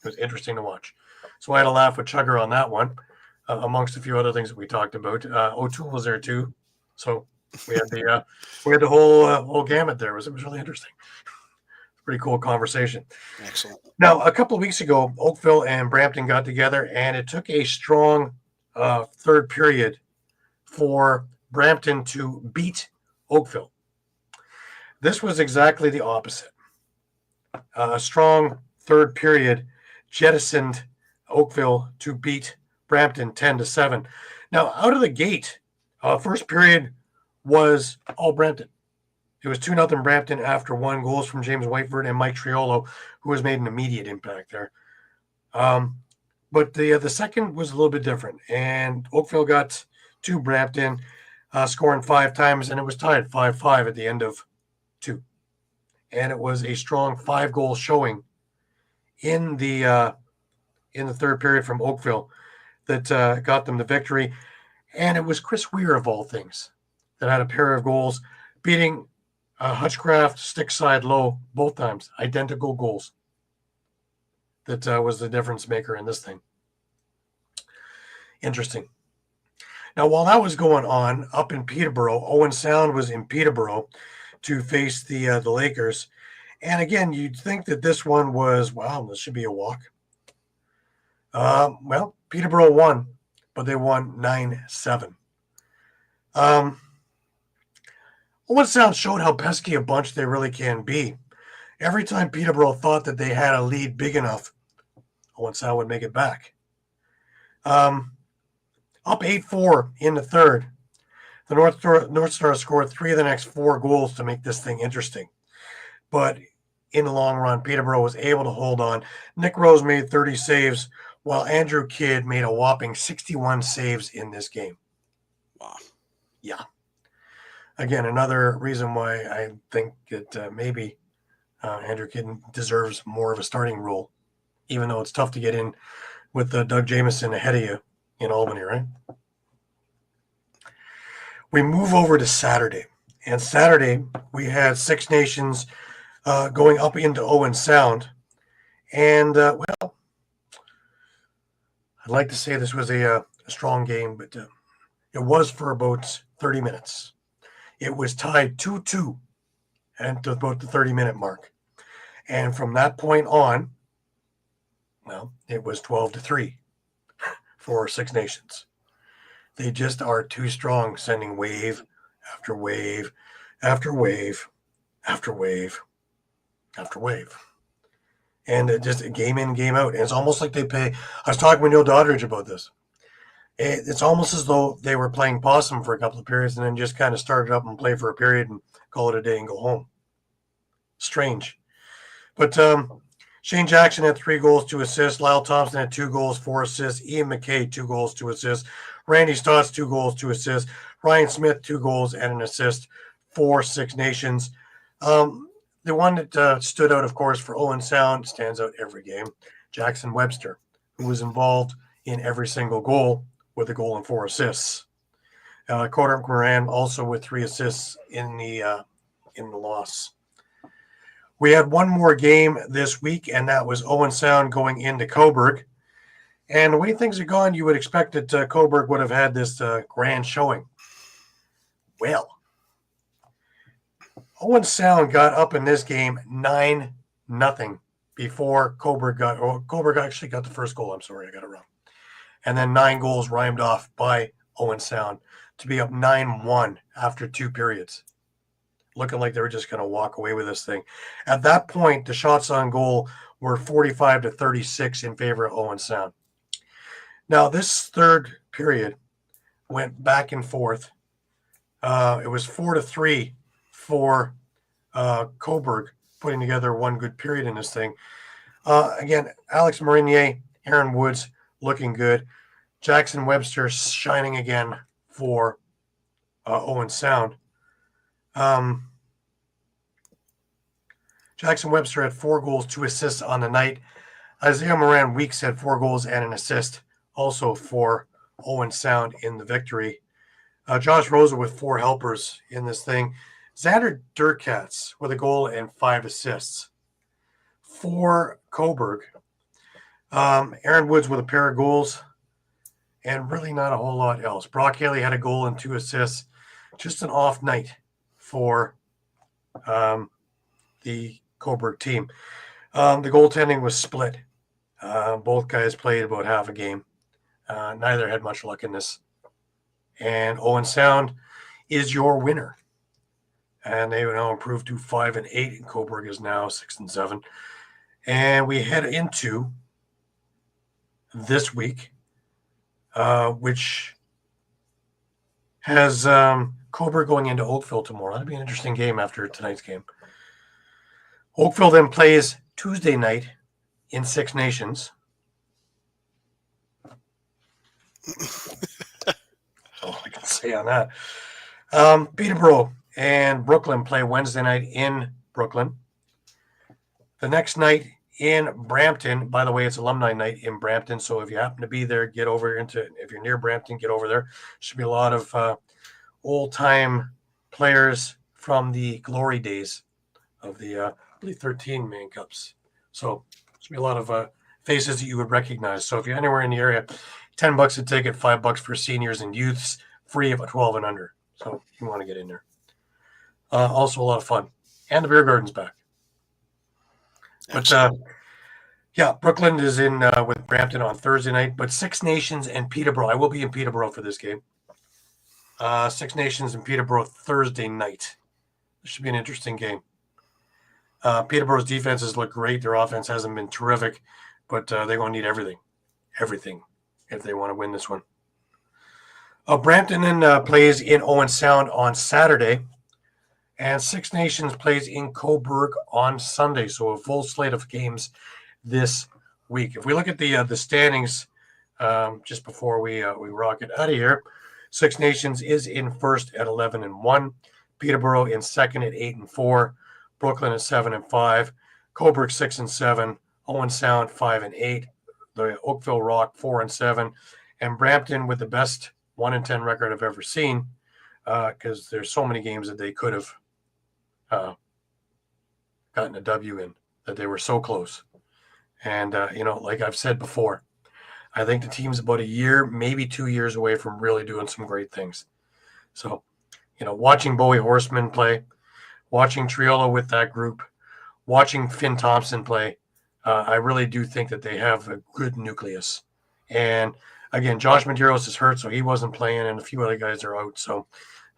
was interesting to watch. So I had a laugh with Chugger on that one, amongst a few other things that we talked about. O'Toole was there too. So we had the whole gamut there. It was really interesting. Pretty cool conversation. Excellent. Now, a couple of weeks ago, Oakville and Brampton got together, and it took a strong third period for Brampton to beat Oakville. This was exactly the opposite. A strong third period jettisoned Oakville to beat Brampton 10-7. Now, out of the gate, first period was all Brampton. It was 2-0 Brampton after 1 goals from James Whiteford and Mike Triolo, who has made an immediate impact there. But the second was a little bit different, and Oakville got to Brampton, scoring 5 times, and it was tied 5-5 at the end of 2. And it was a strong 5-goal showing in the third period from Oakville that got them the victory. And it was Chris Weir, of all things, that had a pair of goals, beating Hutchcraft stick side low both times. Identical goals. That was the difference maker in this thing. Interesting. Now, while that was going on up in Peterborough, Owen Sound was in Peterborough to face the Lakers. And again, you'd think that this one was, wow, this should be a walk. Well, Peterborough won, but they won 9-7. Owen Sound showed how pesky a bunch they really can be. Every time Peterborough thought that they had a lead big enough, Owen Sound would make it back. Up 8-4 in the third. The North Star scored 3 of the next 4 goals to make this thing interesting. But in the long run, Peterborough was able to hold on. Nick Rose made 30 saves, while Andrew Kidd made a whopping 61 saves in this game. Wow. Yeah. Again, another reason why I think that maybe Andrew Kidd deserves more of a starting role, even though it's tough to get in with Doug Jamieson ahead of you in Albany, right? We move over to Saturday. And Saturday, we had Six Nations going up into Owen Sound. And, well, I'd like to say this was a strong game, but it was for about 30 minutes. It was tied 2-2 at about the 30-minute mark. And from that point on, well, it was 12-3 for Six Nations. They just are too strong, sending wave after wave after wave after wave after wave. And it just game in, game out. And it's almost like they pay. I was talking with Neil Doddridge about this. It's almost as though they were playing possum for a couple of periods and then just kind of started up and play for a period and call it a day and go home. Strange. But Shane Jackson had 3 goals, 2 assists. Lyle Thompson had 2 goals, 4 assists. Ian McKay, 2 goals, 2 assists. Randy Stotts, 2 goals, 2 assists. Ryan Smith, 2 goals and an assist for Six Nations. The one that stood out, of course, for Owen Sound, stands out every game, Jackson Webster, who was involved in every single goal with a goal and 4 assists. Kostiuk Moran also with 3 assists in the loss. We had one more game this week, and that was Owen Sound going into Coburg. And the way things are going, you would expect that Coburg would have had this grand showing. Well, Owen Sound got up in this game 9-0 before Coburg actually got the first goal. I'm sorry, I got it wrong. And then 9 goals rhymed off by Owen Sound to be up 9-1 after 2 periods. Looking like they were just going to walk away with this thing. At that point, the shots on goal were 45-36 in favor of Owen Sound. Now, this third period went back and forth. It was 4-3 for Coburg, putting together one good period in this thing. Again, Alex Marinier, Aaron Woods looking good. Jackson Webster shining again for Owen Sound. Jackson Webster had 4 goals, 2 assists on the night. Isaiah Moran Weeks had 4 goals and an assist also for Owen Sound in the victory. Josh Rosa with 4 helpers in this thing. Xander Durkatz with a goal and 5 assists for Coburg. Aaron Woods with a pair of goals and really not a whole lot else. Brock Haley had a goal and 2 assists. Just an off night for the Coburg team. The goaltending was split. Both guys played about half a game. Neither had much luck in this. And Owen Sound is your winner. And they now improved to 5-8, and Coburg is now 6-7. And we head into this week, which has Coburg going into Oakville tomorrow. That'll be an interesting game after tonight's game. Oakville then plays Tuesday night in Six Nations. All I can say on that. Peterborough and Brooklyn play Wednesday night in Brooklyn. The next night in Brampton, by the way, it's alumni night in Brampton, so if you happen to be there, get over into it. If you're near Brampton, get over there. Should be a lot of old-time players from the glory days of the, I believe, 13 main cups. So should be a lot of faces that you would recognize. So if you're anywhere in the area, $10 a ticket, $5 for seniors and youths, free of 12 and under. So you want to get in there. Also a lot of fun. And the beer garden's back. But yeah, Brooklyn is in with Brampton on Thursday night. But Six Nations and Peterborough. I will be in Peterborough for this game. Six Nations and Peterborough Thursday night. This should be an interesting game. Peterborough's defenses look great. Their offense hasn't been terrific, but they're going to need everything, if they want to win this one. Brampton then plays in Owen Sound on Saturday, and Six Nations plays in Coburg on Sunday. So a full slate of games this week. If we look at the standings, just before we rocket out of here, Six Nations is in first at 11-1, Peterborough in second at 8-4, Brooklyn at 7-5, Coburg 6-7, Owen Sound 5-8, the Oakville Rock 4-7, and Brampton with the best 1-10 record I've ever seen, because there's so many games that they could have gotten a W in, that they were so close. And, like I've said before, I think the team's about a year, maybe 2 years away from really doing some great things. So, watching Bowie Horseman play, watching Triolo with that group, watching Finn Thompson play, I really do think that they have a good nucleus. And, again, Josh Medeiros is hurt, so he wasn't playing, and a few other guys are out. So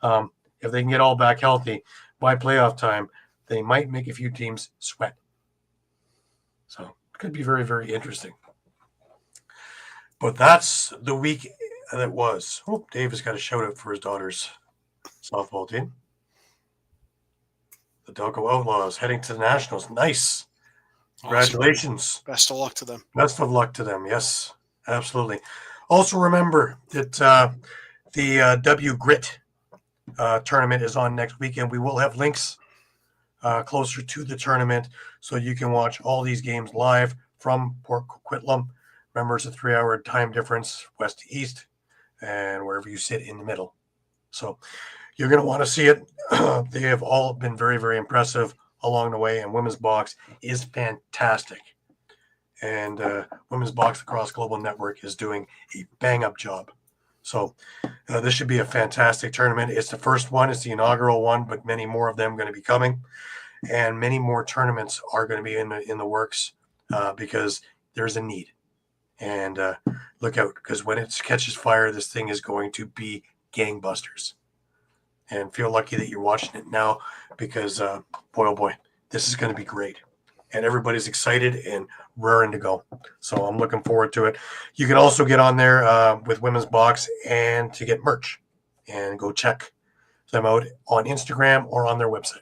if they can get all back healthy by playoff time, they might make a few teams sweat. So it could be very, very interesting. But that's the week that was. Oh, Dave has got a shout-out for his daughter's softball team. The Delco Outlaws heading to the Nationals. Nice. Congratulations. Awesome. Best of luck to them. Best of luck to them. Yes, absolutely. Also remember that the W Grit tournament is on next weekend. We will have links closer to the tournament so you can watch all these games live from Port Coquitlam. Remember, it's a 3-hour time difference, west to east, and wherever you sit in the middle. So you're going to want to see it. They have all been very, very impressive along the way, and Women's Box is fantastic. And Women's Box Lacrosse Global Network is doing a bang-up job. So this should be a fantastic tournament. It's the first one. It's the inaugural one, but many more of them are going to be coming. And many more tournaments are going to be in the works because there's a need. And look out, because when it catches fire, this thing is going to be gangbusters. And feel lucky that you're watching it now because, boy, oh boy, this is going to be great. And everybody's excited and raring to go. So I'm looking forward to it. You can also get on there with Women's Box and to get merch and go check them out on Instagram or on their website.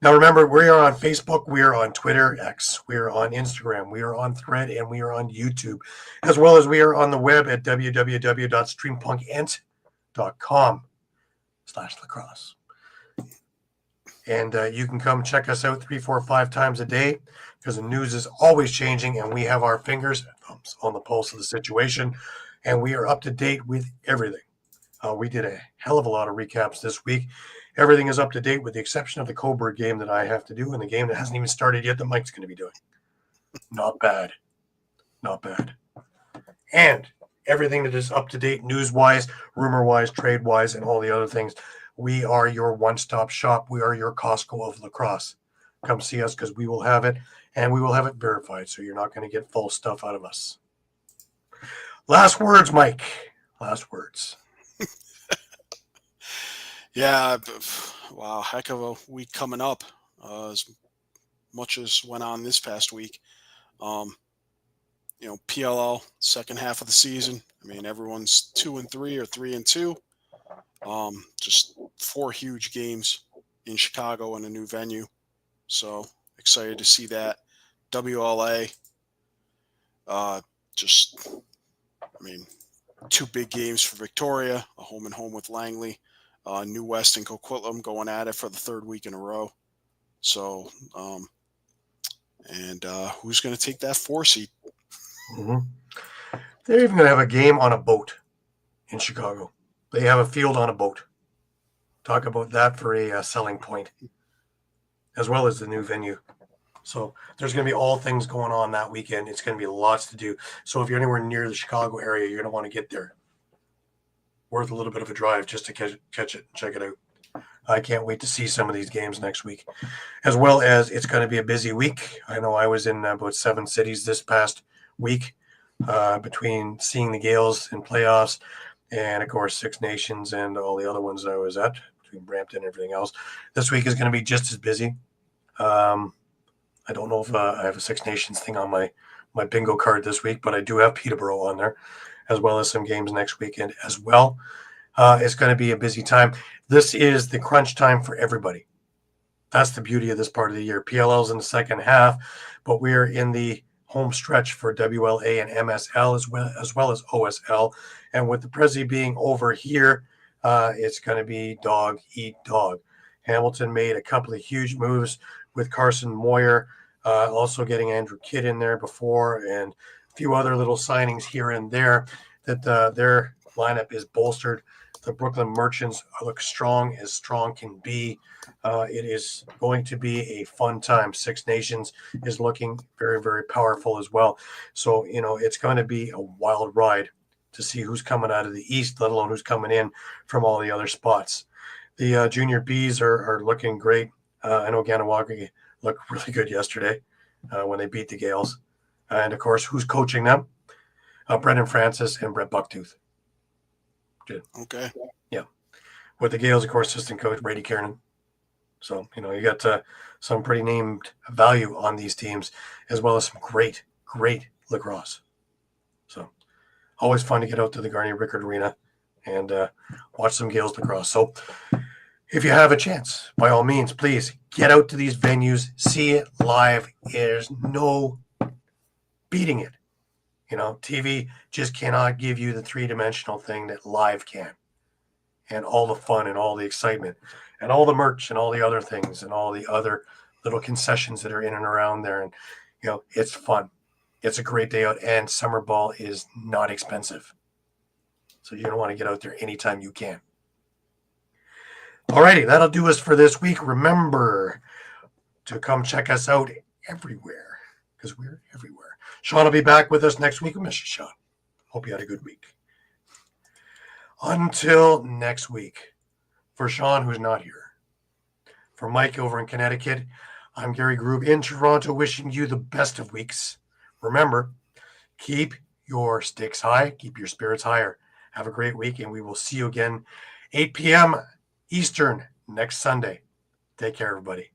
Now, remember, we are on Facebook, we are on Twitter, X, we are on Instagram, we are on Thread, and we are on YouTube, as well as we are on the web at www.streampunkentertainment.com/lacrosse. And you can come check us out 3, 4, 5 times a day because the news is always changing and we have our fingers on the pulse of the situation and we are up to date with everything. We did a hell of a lot of recaps this week. Everything is up to date with the exception of the Coburg game that I have to do and the game that hasn't even started yet that Mike's going to be doing. Not bad. Not bad. And everything that is up to date news-wise, rumor-wise, trade-wise, and all the other things. We are your one-stop shop. We are your Costco of lacrosse. Come see us because we will have it, and we will have it verified, so you're not going to get false stuff out of us. Last words, Mike. Last words. Yeah, wow, heck of a week coming up. As much as went on this past week. PLL, second half of the season. I mean, everyone's 2-3 or 3-2. Just 4 huge games in Chicago in a new venue. So excited to see that. WLA, 2 big games for Victoria, a home and home with Langley, New West and Coquitlam going at it for the 3rd week in a row. So, who's going to take that 4 seed? Mm-hmm. They're even going to have a game on a boat in Chicago. They have a field on a boat. Talk about that for a selling point, as well as the new venue. So there's going to be all things going on that weekend. It's going to be lots to do. So if you're anywhere near the Chicago area, you're going to want to get there. Worth a little bit of a drive just to catch it, check it out. I can't wait to see some of these games next week, as well as it's going to be a busy week. I know I was in about 7 cities this past week between seeing the Gales in playoffs and, of course, Six Nations and all the other ones that I was at, between Brampton and everything else. This week is going to be just as busy. I don't know if I have a Six Nations thing on my bingo card this week, but I do have Peterborough on there. as well as some games next weekend as well. It's going to be a busy time. This is the crunch time for everybody. That's the beauty of this part of the year. PLL's in the second half, but we're in the home stretch for WLA and MSL as well as OSL. And with the Prezi being over here, it's going to be dog eat dog. Hamilton made a couple of huge moves with Carson Moyer, also getting Andrew Kidd in there before, and a few other little signings here and there that their lineup is bolstered. The Brooklyn Merchants look strong as strong can be. It is going to be a fun time. Six Nations is looking very, very powerful as well. So, it's going to be a wild ride to see who's coming out of the East, let alone who's coming in from all the other spots. The Junior Bees are looking great. I know Ganawagi looked really good yesterday when they beat the Gales. And, of course, who's coaching them? Brendan Francis and Brett Bucktooth. Good. Okay. Yeah. With the Gales, of course, assistant coach Brady Kiernan. So, you got some pretty named value on these teams, as well as some great, great lacrosse. So, always fun to get out to the Garnier Rickard Arena and watch some Gales lacrosse. So, if you have a chance, by all means, please get out to these venues, see it live. There's no beating it. TV just cannot give you the three-dimensional thing that live can. And all the fun and all the excitement and all the merch and all the other things and all the other little concessions that are in and around there. And, it's fun. It's a great day out, and summer ball is not expensive. So you're going to want to get out there anytime you can. Alrighty, that'll do us for this week. Remember to come check us out everywhere, because we're everywhere. Shawn will be back with us next week. I miss you, Shawn. Hope you had a good week. Until next week, for Shawn, who's not here, for Mike over in Connecticut, I'm Gary Groob in Toronto, wishing you the best of weeks. Remember, keep your sticks high, keep your spirits higher. Have a great week, and we will see you again 8 p.m. Eastern next Sunday. Take care, everybody.